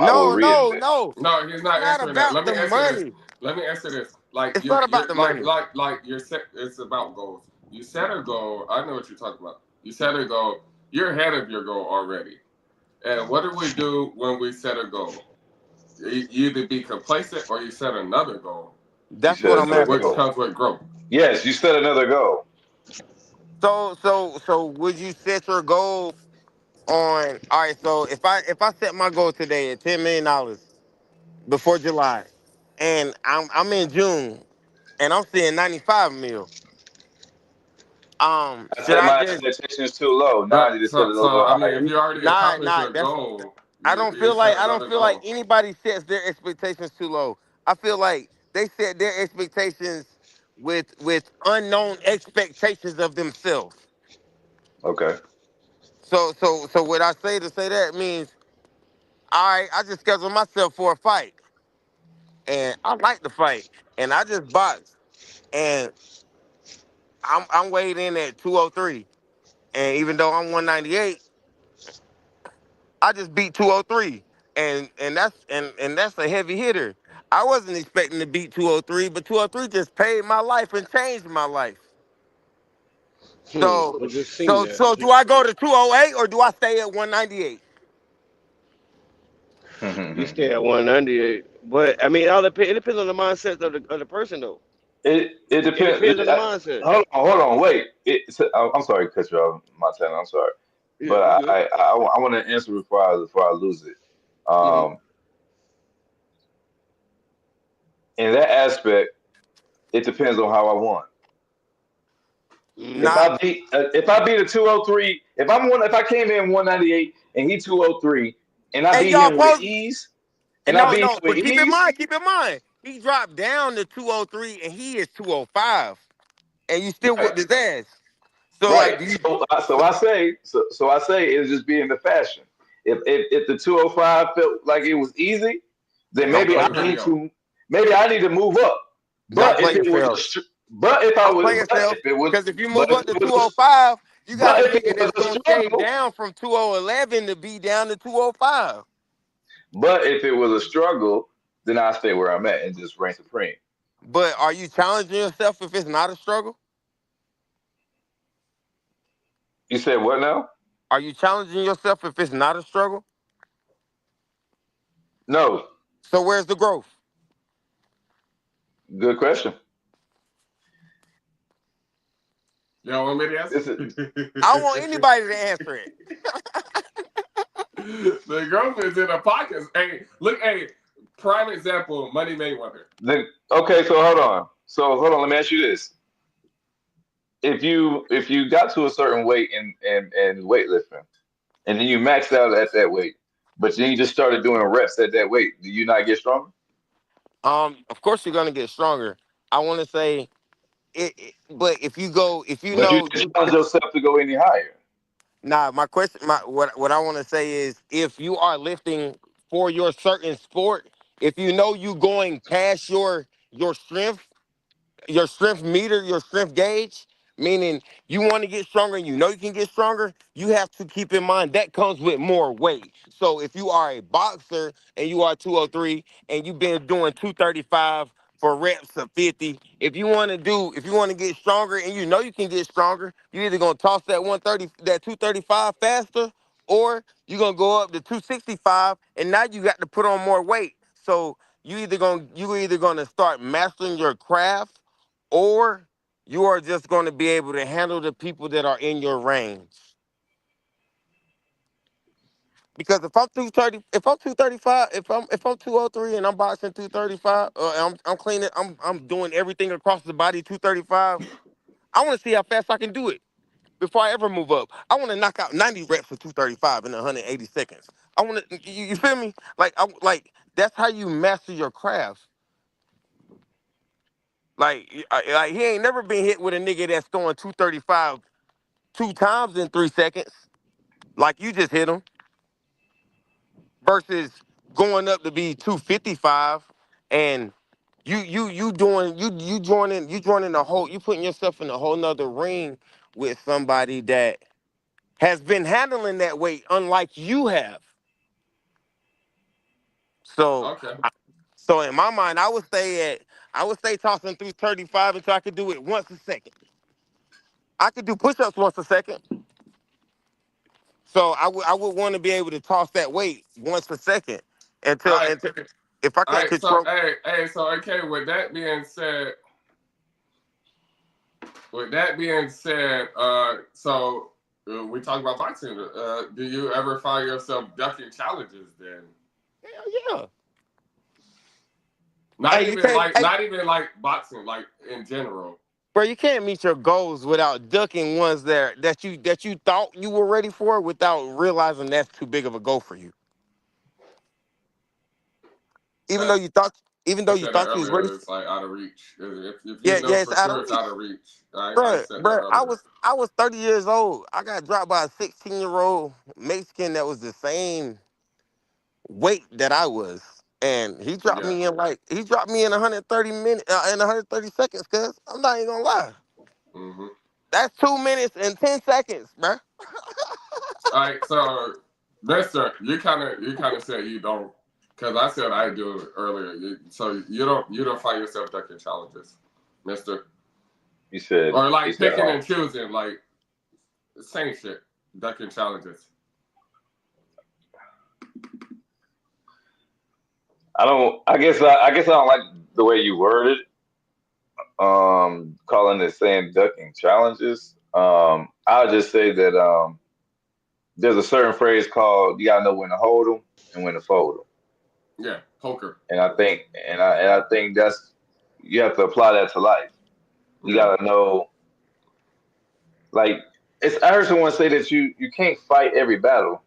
I will No, no, reinvest. no. No, he's It's not not answering that. about Let me the answer this. money. Let me answer this. Like It's not about you're the money. you're set. It's about goals. You set a goal. I know what you're talking about. You set a goal. You're ahead of your goal already. And what do we do when we set a goal? You either be complacent or you set another goal, You That's what said I'm another which asking. goal. comes with growth. Yes, you set another goal. So would you set your goal on? All right. So if I set my goal today at $10 million before July, and I'm in June, and I'm seeing 95 mil, I should said I my just expectations too low. Now I need to set it a So little I mean, higher. if you already accomplished nah? your That's goal, you set I don't another feel like goal. anybody sets their expectations too low. I feel like they set their expectations with unknown expectations of themselves. Okay. So what I say to say that means, all right, I just scheduled myself for a fight, and I like the fight, and I just boxed, and I'm weighed in at 203, and even though I'm 198, I just beat 203, and that's a heavy hitter. I wasn't expecting to beat 203, but 203 just paid my life and changed my life. So I just seen that. do I go to 208 or do I stay at 198? You stay at 198, but I mean, it depends on the mindset of the person though. It It depends. depends on the mindset. Hold on, wait. I'm sorry to cut you off, Montana. I'm sorry, Yeah, but you good. I want to answer before I lose it. Hmm. Um, in that aspect, it depends on how I want. Hmm. If I beat a 203, if I came in 198 and he 203, and I Hey, beat y'all, him with pause. ease, And and I no, beat him no, with but ease, keep in mind, he dropped down to 203 and he is 205, and you still right, whooped his ass. So like, right. So I say it'll just be in the fashion. If the 205 felt like it was easy, then don't No, play here we go. maybe I need to move up. don't But play yourself. But if I Don't play would, but yourself. if it was, Because if you but move if up to it was, 205, you got but a if it nigga was that's a gonna shave struggle, down from 2011 to be down to 205. but if it was a struggle, then I stay where I'm at and just reign supreme. But are you challenging yourself if it's not a struggle? You said what now? Are you challenging yourself if it's not a struggle? No, So where's the growth? good question. Y'all want me to This answer? is I want anybody to answer it. The growth is in the pockets. Hey, look, hey, prime example, Money Mayweather. okay. So hold on. Let me ask you this: if you got to a certain weight in weightlifting, and then you maxed out at that weight, but then you just started doing reps at that weight, do you not get stronger? Of course you're gonna get stronger. I want to say but if you go, if you But you know, didn't challenge yourself to go any higher. nah. My question, what I want to say is, if you are lifting for your certain sport, if you know you going past your strength meter, your strength gauge, meaning you want to get stronger and you know you can get stronger, you have to keep in mind that comes with more weight. So if you are a boxer and you are 203 and you've been doing 235 for reps of 50, if you want to get stronger and you know you can get stronger, you're either going to toss that 235 faster, or you're going to go up to 265 and now you got to put on more weight. So you're either going to start mastering your craft, or you are just going to be able to handle the people that are in your range. Because if I'm 235, if I'm 203 and I'm boxing 235, I'm cleaning, I'm doing everything across the body 235. I want to see how fast I can do it before I ever move up. I want to knock out 90 reps for 235 in 180 seconds. I want to, you feel me? Like that's how you master your craft. Like he ain't never been hit with a nigga that's throwing 235 two times in 3 seconds, like you just hit him, versus going up to be 255 and you joining the whole, you putting yourself in a whole nother ring with somebody that has been handling that weight unlike you have. So Okay. so in my mind, I would stay tossing through 35 until I could do it once a second. I could do push-ups once a second. So I would want to be able to toss that weight once a second All until right. until if I All can right. So, control. so okay. With that being said, we talk about boxing. Do you ever find yourself ducking challenges then? Hell yeah. Not Hey, you even can't. like, Hey, not even like boxing, like in general. bro, you can't meet your goals without ducking ones that you thought you were ready for, without realizing that's too big of a goal for you. Even though Uh, you thought, even though I you said that thought you was ready. earlier. It's like out of reach. If you Yeah, know yeah, it's for out of sure it's reach, out of reach. I bro. said that Bro, I earlier. was 30 years old. I got dropped by a 16-year-old Mexican that was the same weight that I was. And Yeah. he dropped me in 130 minutes, in 130 seconds, cuz I'm not even gonna lie. Mm-hmm. That's 2 minutes and 10 seconds, bruh. All right. So, Mister, you kind of said you don't, because I said I do it earlier. So you don't find yourself ducking challenges, Mister, He said. or He like said. picking and choosing, like same shit, ducking challenges. I don't. I guess I don't like the way you worded. Calling it saying ducking challenges. I'll just say that there's a certain phrase called you gotta know when to hold them and when to fold them. Yeah, poker. And I think that's you have to apply that to life. You Yeah. gotta know, like, it's. I heard someone say that you can't fight every battle,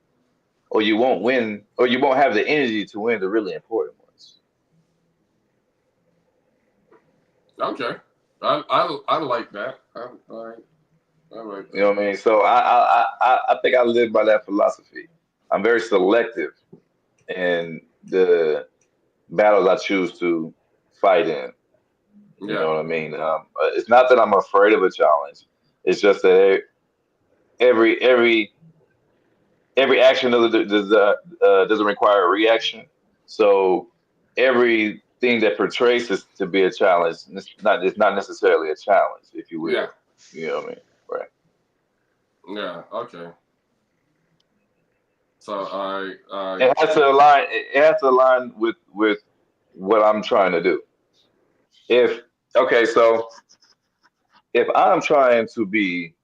or you won't win, or you won't have the energy to win the really important ones. Okay. I like that. I like You know that. what I mean? So I think I live by that philosophy. I'm very selective in the battles I choose to fight in. You know what I mean? It's not that I'm afraid of a challenge. It's just that every action doesn't require a reaction. So everything that portrays this to be a challenge, it's not necessarily a challenge, if you will. Yeah. You know what I mean? Right. Yeah. Okay. So It has to align. It has to align with what I'm trying to do. If okay, so if I'm trying to be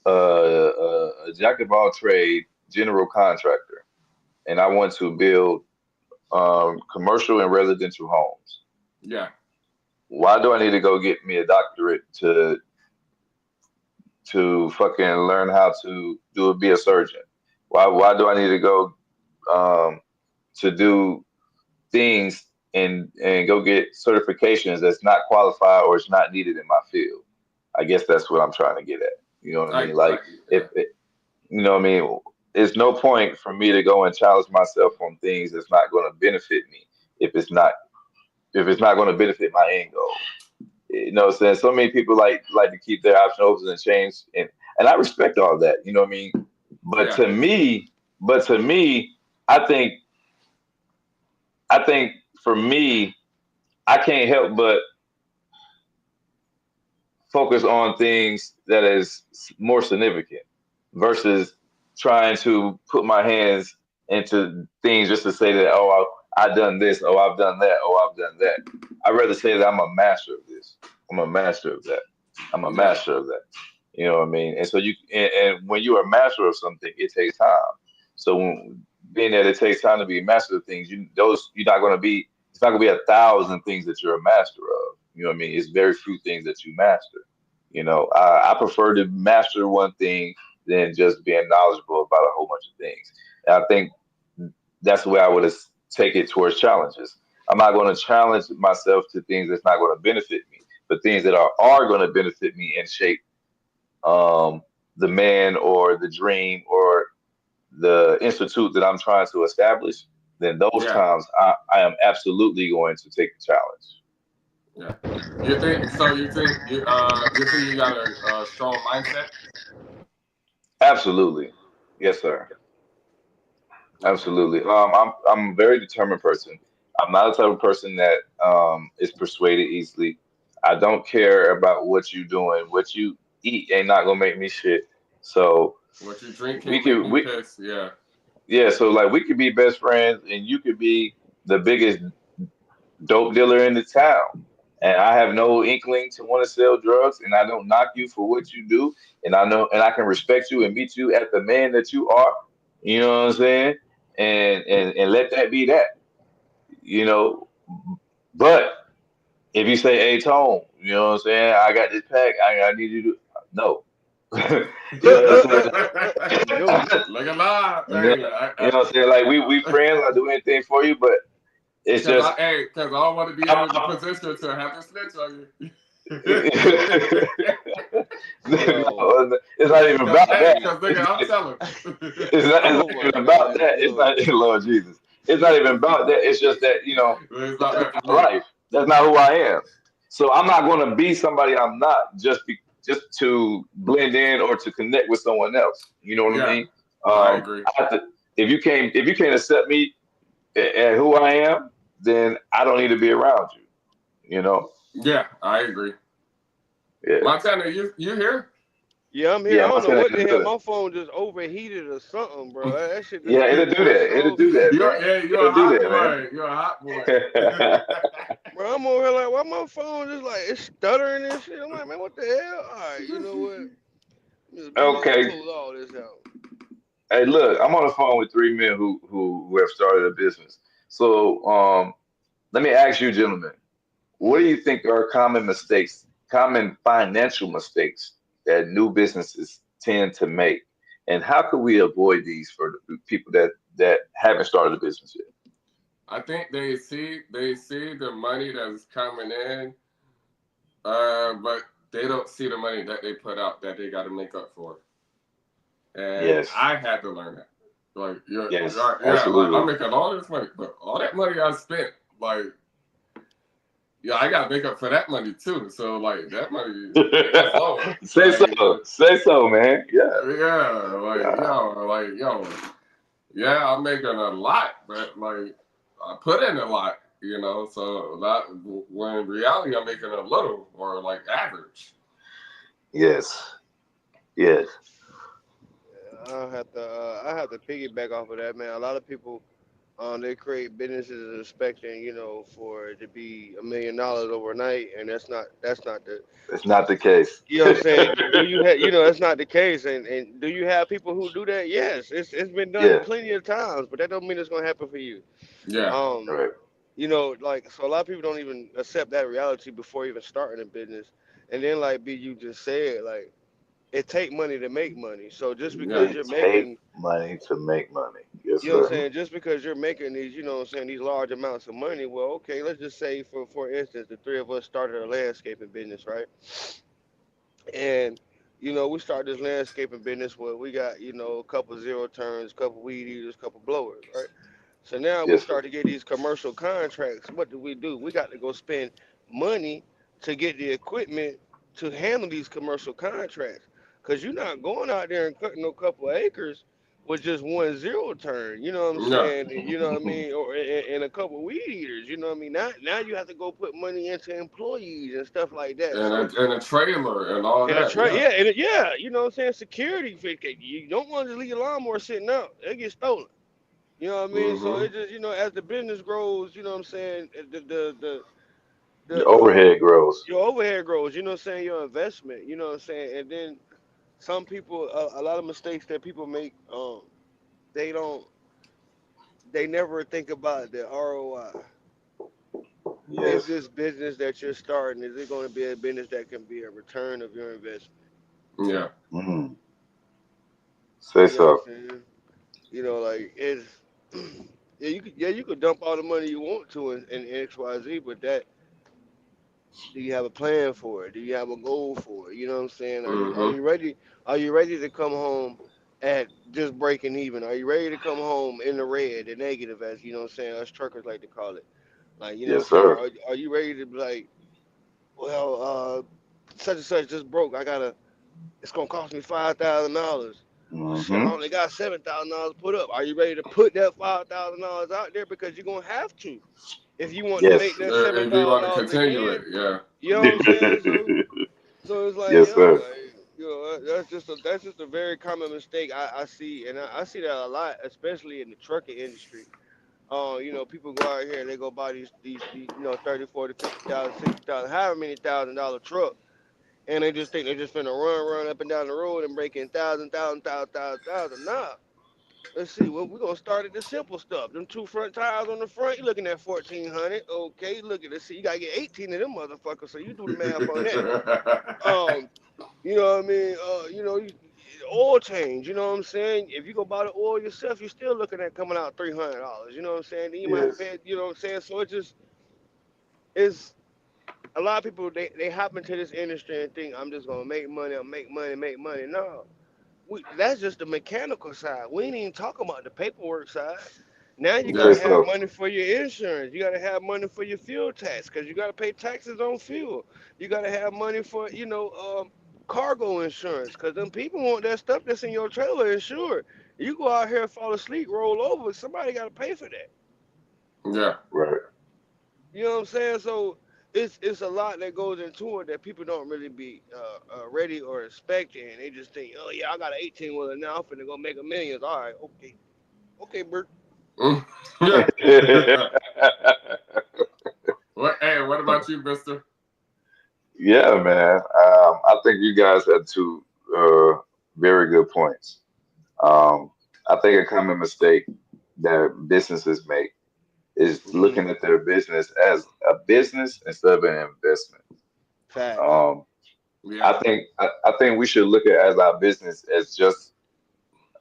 a jack of all trade general contractor, and I want to build commercial and residential homes, yeah. why do I need to go get me a doctorate to fucking learn how to be a surgeon? Why do I need to go to do things and go get certifications that's not qualified or it's not needed in my field? I guess that's what I'm trying to get at. You know what I mean? Like if it, you know what I mean, it's no point for me to go and challenge myself on things that's not going to benefit me if it's not going to benefit my end goal. You know what I'm saying? So many people like to keep their options open and change, and I respect all that. You know what I mean? But to me, I think for me, I can't help but focus on things that is more significant versus trying to put my hands into things just to say that, oh, I've done this, oh, I've done that, oh, I've done that. I'd rather say that I'm a master of this. I'm a master of that. I'm a master of that. You know what I mean? And so and when you are a master of something, it takes time. So being that it takes time to be a master of things, it's not going to be 1,000 things that you're a master of. You know what I mean? It's very few things that you master. You know, I prefer to master one thing than just being knowledgeable about a whole bunch of things. And I think that's the way I would take it towards challenges. I'm not going to challenge myself to things that's not going to benefit me, but things that are going to benefit me and shape the man or the dream or the institute that I'm trying to establish. Then those times I am absolutely going to take the challenge. Yeah. You think so? You think you got a strong mindset? Absolutely. Yes, sir. Absolutely. I'm a very determined person. I'm not the type of person that is persuaded easily. I don't care about what you doing. What you eat ain't not gonna make me shit. So what you drink we can't could make you piss. Yeah. Yeah. So like we could be best friends, and you could be the biggest dope dealer in the town. And I have no inkling to want to sell drugs, and I don't knock you for what you do. And I know, and I can respect you and meet you at the man that you are. You know what I'm saying? And let that be that. You know, but if you say, "Hey, Tone," you know what I'm saying? I got this pack. I need you to no. You know what I'm saying? Like a lie. You know what I'm saying? Like we friends. I'll do anything for you, but it's just because I don't want to be in the position to have to snitch on you. No, it's not even about that. I'm telling. It's not even about that. It's not, Lord Jesus. It's not even about that. It's just that It's that's not not my life. That's not who I am. So I'm not going to be somebody I'm not just to blend in or to connect with someone else. You know what I mean? I agree. If you can't accept me at who I am, then I don't need to be around you. You know? Yeah, I agree. Yeah. Montana, you here? Yeah, I'm here. I don't know what the hell. My phone just overheated or something, bro. That shit. Yeah, it'll do that. It'll do that, man. You're a hot boy. You're a hot boy. Bro, I'm over here like, why my phone just like it's stuttering and shit? I'm like, man, what the hell? All right, you know what? Okay. Close all this out. Hey, look, I'm on the phone with 3 men who have started a business. So, let me ask you, gentlemen, what do you think are common financial mistakes that new businesses tend to make, and how could we avoid these for the people that haven't started a business yet? I think they see the money that's coming in, but they don't see the money that they put out that they got to make up for. And I had to learn that. Like, absolutely. like, I'm making all this money, but all that money I spent, like, Yeah, I got to make up for that money too. So like that money, that's flowing. Say Like, so, man. Yeah. yeah, Yeah. yo, yeah, I'm making a lot, but like I put in a lot, you know. So that when in reality I'm making a little or like average. Yes. Yes. I have to piggyback off of that, man. A lot of people, they create businesses expecting, for it to be $1 million overnight, and that's not the, It's not the case. you know what I'm saying. Do you have, that's not the case, and do you have people who do that? Yes, it's been done Yeah. plenty of times, but that don't mean it's gonna happen for you. Yeah, Um, Right. like, so a lot of people don't even accept that reality before even starting a business, and then like B, you just said, like, it take money to make money. So just yeah. because It you're take making, money to make money. Yes, you know what I'm sir. saying, just because you're making these, these large amounts of money, well, okay, let's just say for instance, the three of us started a landscaping business, right? And we started this landscaping business where we got, a couple zero turns, couple weed eaters, couple blowers, right? So now we Yes, sir. start to get these commercial contracts. What do? We got to go spend money to get the equipment to handle these commercial contracts. Cause you're not going out there and cutting no couple acres with just one zero turn. You know what I'm Yeah, saying? You know what I mean? Or and a couple weed eaters. You know what I mean? Now you have to go put money into employees and stuff like that. and So a trailer and all and a that. try, Yeah, yeah, yeah. You know what I'm saying? Security. You don't want to leave your lawnmower sitting out. It gets stolen. You know what I mean? So mm-hmm. it just, as the business grows, you know what I'm saying, The the overhead grows. your overhead grows, you know what I'm saying, your investment, you know what I'm saying, and then some people, a lot of mistakes that people make, they don't, they never think about the ROI. Is Yes. this business that you're starting, is it going to be a business that can be a return of your investment? Yeah, Mm. Say You know what I'm so. saying? Like it's, you could dump all the money you want to in XYZ, but that, do you have a plan for it? Do you have a goal for it? You know what I'm saying? Are mm-hmm. you ready? Are you ready to come home at just breaking even? Are you ready to come home in the red, the negative, as you know what I'm saying? Us truckers like to call it. Like, you know what I'm Yes, saying? sir. Are you ready to be like, well, such and such just broke. It's gonna cost me $5,000. Well, shit, I Mm-hmm. only got $7,000 put up. Are you ready to put that $5,000 out there because you're gonna have to if you want to make Yes. that seven If you thousand want to dollars continue again? it, yeah. You know what I'm saying? So it's like, Yes, sir. that's just a very common mistake I see, and I see that a lot, especially in the trucking industry. People go out here and they go buy these 30, 40, 50,000, 60,000, however many $1,000 truck, and they just think they just finna run up and down the road and break in thousand. Nah, let's see. Well, we're gonna start at the simple stuff. Them two front tires on the front, you're looking at 1,400. Okay, look at this. See, you gotta get 18 of them motherfuckers. So you do the math on that. Um, you know what I mean? Oil change. You know what I'm saying? If you go buy the oil yourself, you're still looking at coming out $300. You know what I'm saying? Then you might have to Yes. pay. You know what I'm saying? So it just is. A lot of people they hop into this industry and think I'm just gonna make money. I'll make money, make money. No, that's just the mechanical side. We ain't even talking about the paperwork side. Now you Say gotta Yeah, have so. money for your insurance. You gotta have money for your fuel tax because you gotta pay taxes on fuel. You gotta have money for cargo insurance because them people want that stuff that's in your trailer insured. You go out here, fall asleep, roll over. Somebody gotta pay for that. yeah. Right. You know what I'm saying? So it's a lot that goes into it that people don't really be ready or expecting. They just think, oh yeah, I got an 18 wheeler now. I'm finna go make a million. All right, okay, Bert. Mm. Yeah. What about you, Mister? Yeah, man. I think you guys had two very good points. Um, I think a common mistake that businesses make is Hmm. looking at their business as a business instead of an investment. Facts. Um, Yeah. I think we should look at as our business as just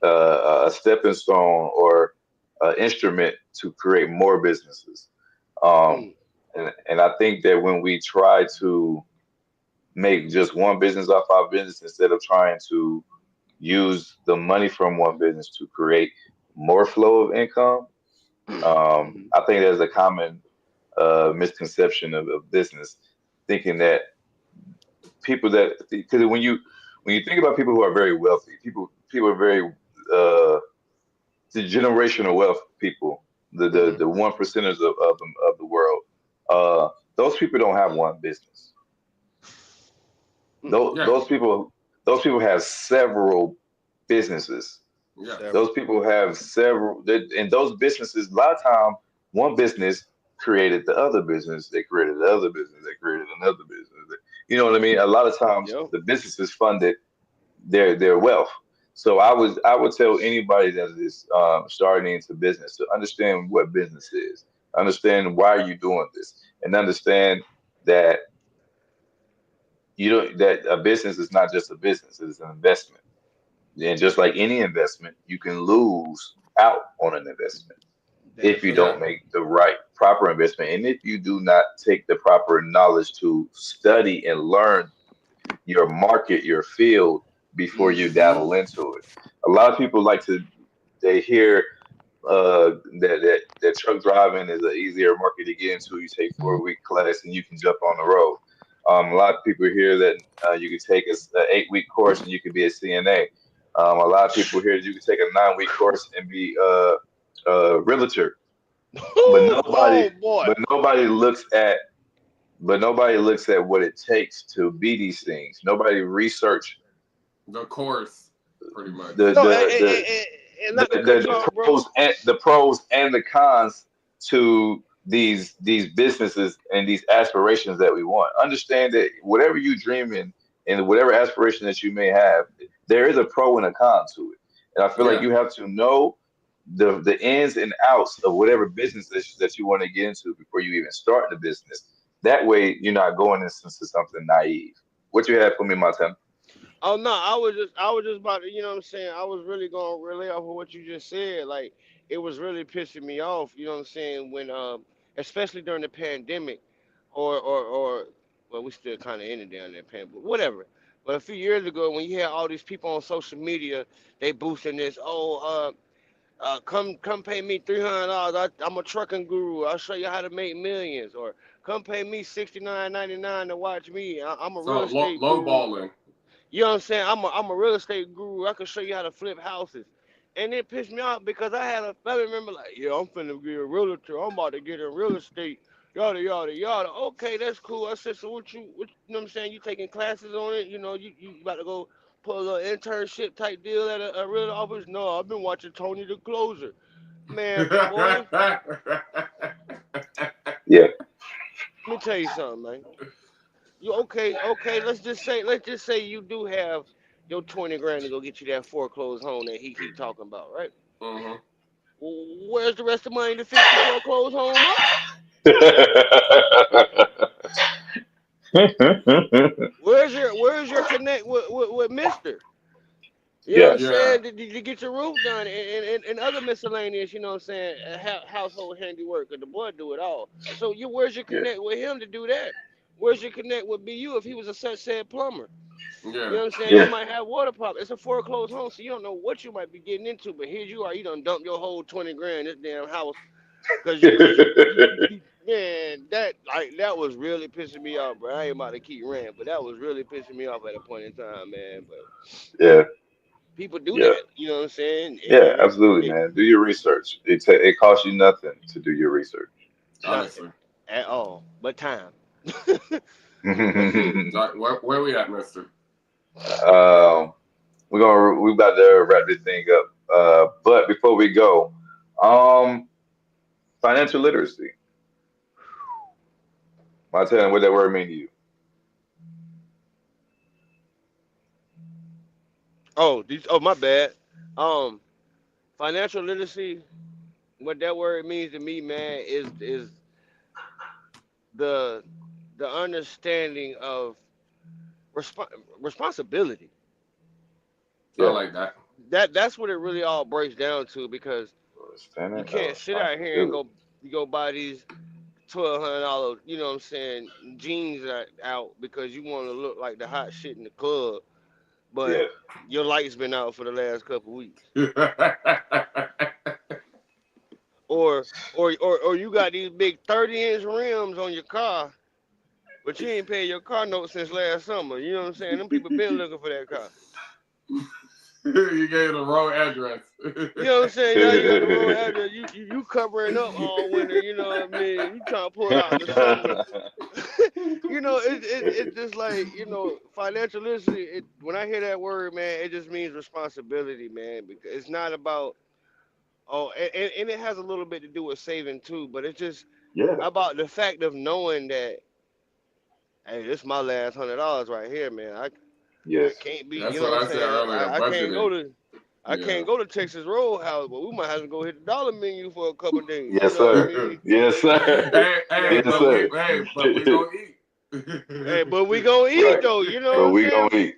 a stepping stone or an instrument to create more businesses. Um, Mm. and I think that when we try to make just one business off our business instead of trying to use the money from one business to create more flow of income, Hmm. I think there's a common misconception of business, thinking that because when you think about people who are very wealthy, people are very the generational wealth people, the one percenters of the world. Those people don't have one business. Those Yeah. those people have several businesses. Yeah. Those people have several, and those businesses. A lot of time, one business created the other business. They created the other business. They created another business. You know what I mean? A lot of times, Yep. the businesses funded their wealth. So I would tell anybody that is starting into business to understand what business is, understand why you're doing this, and understand that that a business is not just a business; it's an investment. And just like any investment, you can lose out on an investment Damn if you sure. Yeah. don't make the right proper investment, and if you do not take the proper knowledge to study and learn your market, your field before you Mm-hmm. dabble into it. A lot of people like to they hear that truck driving is an easier market to get into. You take 4 week class and you can jump on the road. A lot of people hear that you can take a 8 week course and you can be a CNA. A lot of people hear that you can take a 9 week course and be a realtor. But nobody, Oh boy. but nobody looks at but nobody looks at what it takes to be these things. Nobody research The course, pretty much. the No, the the and the, not to cut you the off, bro. pros and the cons to these businesses and these aspirations that we want. Understand that whatever you dream in and whatever aspiration that you may have, there is a pro and a con to it. And I feel like Yeah. you have to know the ins and outs of whatever business that you want to get into before you even start the business. That way, you're not going into something naive. What you have for me, Martin? Oh no, I was just about to, you know what I'm saying. I was really going to relay off of what you just said. Like it was really pissing me off. You know what I'm saying when, especially during the pandemic, or well, we still kind of ended down that pandemic, but whatever. But a few years ago, when you had all these people on social media, they boosting this. Oh, come pay me $300. I'm a trucking guru. I'll show you how to make millions. Or come pay me $69.99 to watch me. I'm a real So estate low guru. balling. You know what I'm saying? I'm a real estate guru. I can show you how to flip houses. And it pissed me off because I remember like, yeah, I'm finna be a realtor. I'm about to get in real estate. Yada yada yada. Okay, that's cool. I said, so what you know what I'm saying? You taking classes on it? You know, you about to go put a little internship type deal at a real office? No, I've been watching Tony the Closer. Man, boy, Yeah. let me tell you something, man. You okay, let's just say you do have your 20 grand to go get you that foreclosed home that he keep talking about, right? Mm-hmm. Where's the rest of the money to fix the foreclosed home up? Where's your connect with Mister? You know what Yeah. I'm Yeah. saying? Did you get your roof done and other miscellaneous, you know what I'm saying, household handiwork, cause the boy do it all. So where's your Yeah. connect with him to do that? Where's your connect with BU if he was a such said plumber? You Yeah. know what I'm saying? You Yeah. might have water problems. It's a foreclosed home, so you don't know what you might be getting into. But here you are, you done dump your whole 20 grand in this damn house man, that was really pissing me off, bro. I ain't about to keep ranting, but that was really pissing me off at a point in time, man. But Yeah. people do Yeah. that, you know what I'm saying? Yeah. Absolutely, man. Do your research. It costs you nothing to do your research. Nothing Honestly. at all, but time. Like, where we at, Mister? um, we about to wrap this thing up. But before we go, um, financial literacy. I'll tell you what that word mean to you. Oh, my bad. Um, Financial literacy. What that word means to me, man, is the the understanding of resp- responsibility. I Yeah. like that. That's what it really all breaks down to because you Understanding of can't sit out here and responsibility. go buy these $1,200, you know what I'm saying, jeans out because you want to look like the hot shit in the club, but Yeah. your lights been out for the last couple weeks. or you got these big 30-inch rims on your car, but you ain't paid your car note since last summer. You know what I'm saying? Them people been looking for that car. You gave the wrong address. You know what I'm saying? Now you got the wrong address. You covering up all winter. You know what I mean? You trying to pull out in the summer. You know, it's just like, you know, financial literacy. When I hear that word, man, it just means responsibility, man. Because it's not about and it has a little bit to do with saving too, but it's just Yeah. about the fact of knowing that, hey, this is my last $100 right here, man. I Yes. can't be, That's you know what what I I'm said saying? earlier. I can't go Budgeting. to I Yeah. can't go to Texas Roadhouse, but we might have to go hit the dollar menu for a couple of days. Yes, You know what I sir. mean? Yes, sir. Hey, Yes, but sir. we gonna eat. Hey, but we gonna eat Right. though, you know But what I'm we saying? gonna eat.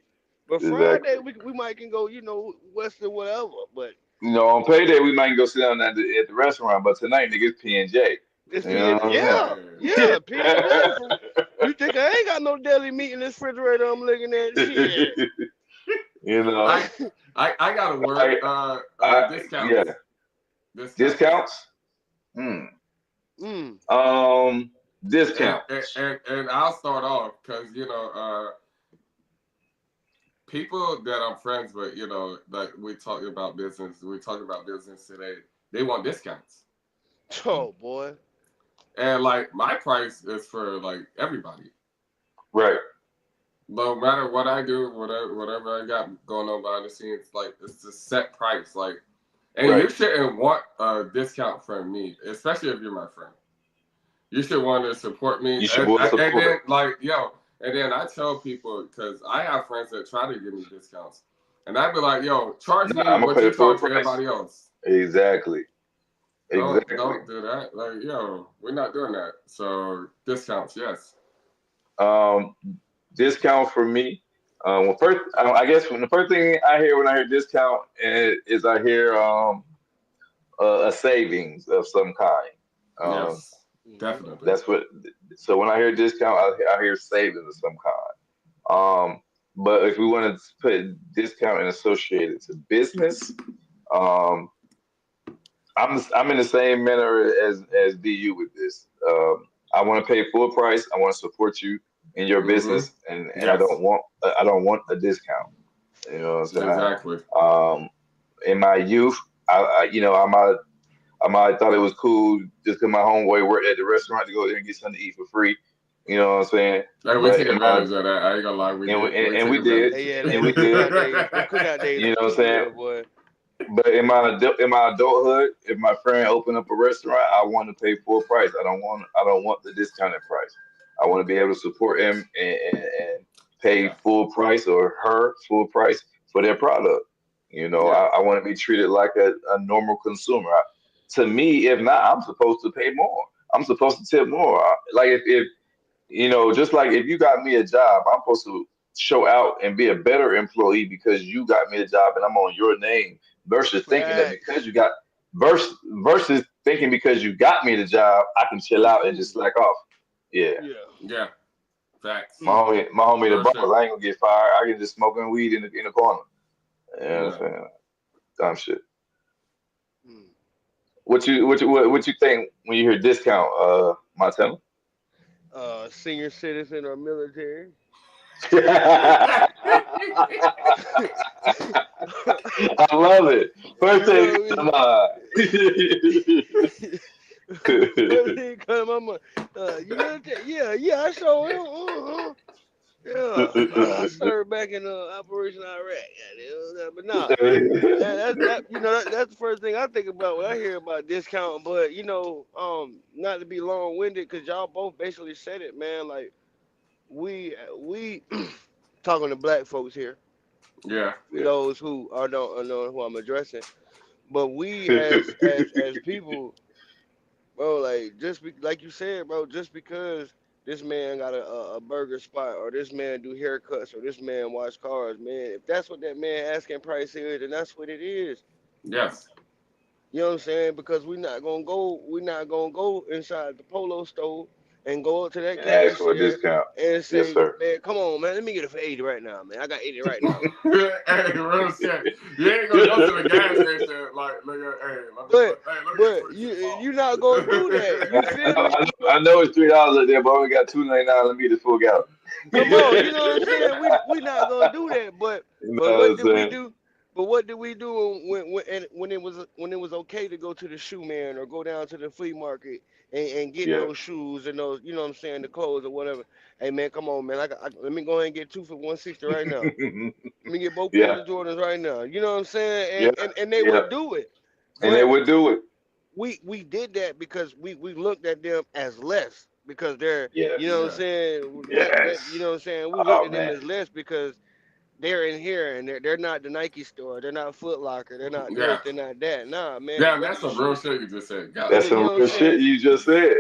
But Exactly. Friday we might can go, you know, Western whatever. But You know, on payday we might go sit down at the restaurant, but tonight nigga it's P&J. it's You know being what yeah, I'm yeah, P&J. You think I ain't got no deli meat in this refrigerator I'm looking at? saying? Shit. You know, I got a word. yeah, Discounts. discounts. Hmm. Mm. Discounts. And I'll start off because people that I'm friends with, like we talking about business today. They want discounts, Oh boy. and like my price is for like everybody. Right. No matter what I do, whatever I got going on behind the scenes, like it's a set price. Like, and Right. you shouldn't want a discount from me, especially if you're my friend. You should want to support me. You should want And then support. and then I tell people because I have friends that try to give me discounts, and I'd be like, yo, charge Nah, me I'm gonna what pay you the full charge to price. everybody else. Exactly. Exactly. Don't do that. Like, yo, we're not doing that. So discounts, yes. Um, discount for me. Well, first, I guess when the first thing I hear when I hear discount is I hear a savings of some kind. Um, Yes, definitely. that's what. So when I hear discount, I hear savings of some kind. But if we want to put discount and associate it to business, um, I'm in the same manner as DU with this. I want to pay full price. I want to support you in your Mm-hmm. business, and Yes, I don't want a discount. You know what I'm saying? exactly. In my youth, I might have thought it was cool just because my homeboy worked at the restaurant to go there and get something to eat for free. You know what I'm saying? Like we But took advantage of that. I ain't gonna lie, we and we, did. and, We and took we did, advantage. Hey, yeah, and we them did. cookout days You know were what I'm too saying? good, boy. But in my adulthood, if my friend opened up a restaurant, I want to pay full price. I don't want the discounted price. I want to be able to support him and pay Yeah, full price or her full price for their product. You know, yeah, I want to be treated like a normal consumer. To me, if not, I'm supposed to pay more. I'm supposed to tip more. Like if you know, just like if you got me a job, I'm supposed to show out and be a better employee because you got me a job and I'm on your name versus thinking that because Facts. you got versus thinking because you got me the job, I can chill out and just slack off. Yeah. Yeah. yeah. Facts Mm. My homie the for boss, sure. I ain't gonna get fired. I can just smoking weed in the corner. You know what I'm Yeah. saying? Dumb shit. Mm. What you think when you hear discount, Montana? Senior citizen or military. I love it. First You thing know what I to mean? mind. First thing come to my mind. You military? Yeah, I sure am. Yeah, I served back in Operation Iraq. Goddamn. But nah, that's the first thing I think about when I hear about discount. But not to be long winded, cause y'all both basically said it, man. Like we talking to black folks here, Yeah. for Yeah. those who don't know who I'm addressing. But we as people, bro, like like you said, bro, just because this man got a burger spot or this man do haircuts or this man wash cars, man, if that's what that man asking price is, then that's what it is. Yes. You know what I'm saying? Because we're not gonna go inside the polo store and go up to that And ask for a cashier discount. and Yes, say, sir. man, come on, man, let me get it for 80 right now, man. I got 80 right now. Hey, real shit. You ain't gonna go to the gas station like, look, hey, let me get But 26 balls. you not gonna do that. You feel me? I know it's $3 up there, but we got $2.99. Let me get the full gallon. Come on, you know what I'm saying? We not gonna do that. But You know but what what I'm did we saying? do? But what did we do when it was okay to go to the shoe man or go down to the flea market and get Yeah. those shoes and those, you know what I'm saying, the clothes or whatever? Hey man, come on, man. Let me go ahead and get 2 for 160 right now. Let me get both pairs Yeah. of Jordans right now. You know what I'm saying? Yeah. And they Yeah. would do it. And they But would do it. we did that because we looked at them as less because they're, Yes. you know what I'm Yeah. saying, you Yes. know what I'm saying, we looked Oh at them man. as less because they're in here and they're not the Nike store, they're not Foot Locker, they're not this, Yeah. they're not that. Nah, man, Yeah, whether that's the some real shoes, shit you just said. God That's whether, you damn. some know what I'm real saying, shit you just said.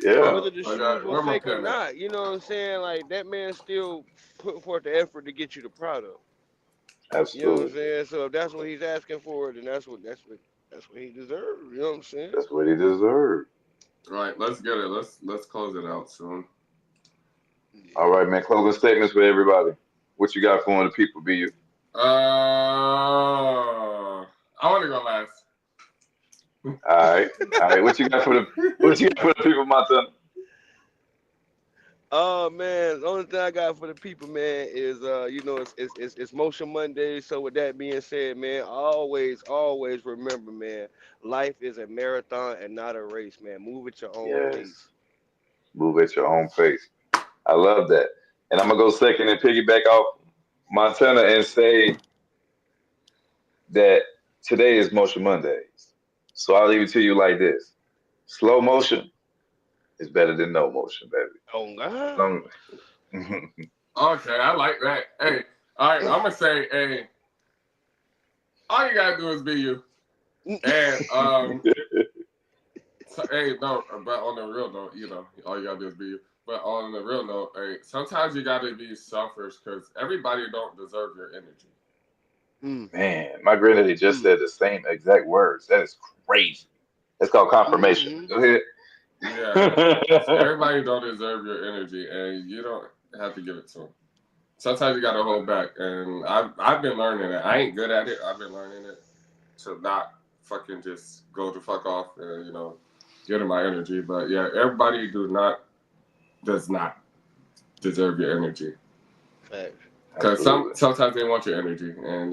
Yeah. whether the I shoes got were where my fake or pen at? not, you know what I'm saying, like that man still put forth the effort to get you the product. You know what I'm Absolutely. saying? So if that's what he's asking for, then that's what he deserves. You know what I'm saying? That's what he deserved. Right, let's get it. Let's close it out soon. All right, man. Closing statements for everybody. What you got for the people, BU? I want to go last. All right. All right. What you got for the people, Montana? Oh man, the only thing I got for the people, man, is you know, it's Motion Monday. So with that being said, man, always remember, man, life is a marathon and not a race, man. Move at your own Yes. pace. Move at your own pace. I love that. And I'm gonna go second and piggyback off Montana and say that today is Motion Mondays. So I'll leave it to you like this. Slow motion is better than no motion, baby. Oh God. Long- Okay, I like that. Hey, all right, I'm gonna say, hey, all you gotta do is be you. And so, hey, no, but on the real note, you know, all you gotta do is be you. But on the real note, hey, sometimes you gotta be selfish because everybody don't deserve your energy. Man, my granddaddy just said the same exact words. That is crazy. That's called confirmation. Mm-hmm. Go ahead. Yeah, everybody don't deserve your energy, and you don't have to give it to them. Sometimes you gotta hold back, and I've been learning it. I ain't good at it. I've been learning it to not fucking just go the fuck off and get in my energy. But yeah, everybody does not deserve your energy Facts. because Absolutely. sometimes they want your energy, and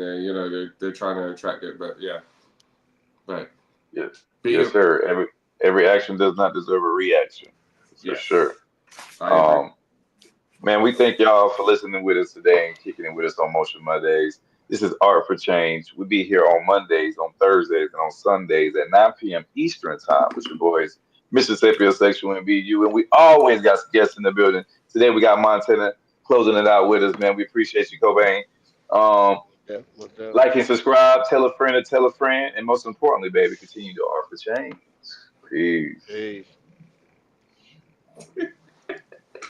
they're trying to attract it. But yeah, but Yes. be Yes, you. sir. Every action does not deserve a reaction. For sure. Yes, I agree. Man, we thank y'all for listening with us today and kicking it with us on Motion Mondays. This is Art for Change. We'll be here on Mondays, on Thursdays, and on Sundays at 9 p.m. Eastern Time with your boys, Mississippi Sexual and BU. And we always got guests in the building. Today we got Montana closing it out with us, man. We appreciate you, Cobain. What's up? Like and subscribe, tell a friend to tell a friend, and most importantly, baby, continue to Art for Change. Peace. Peace.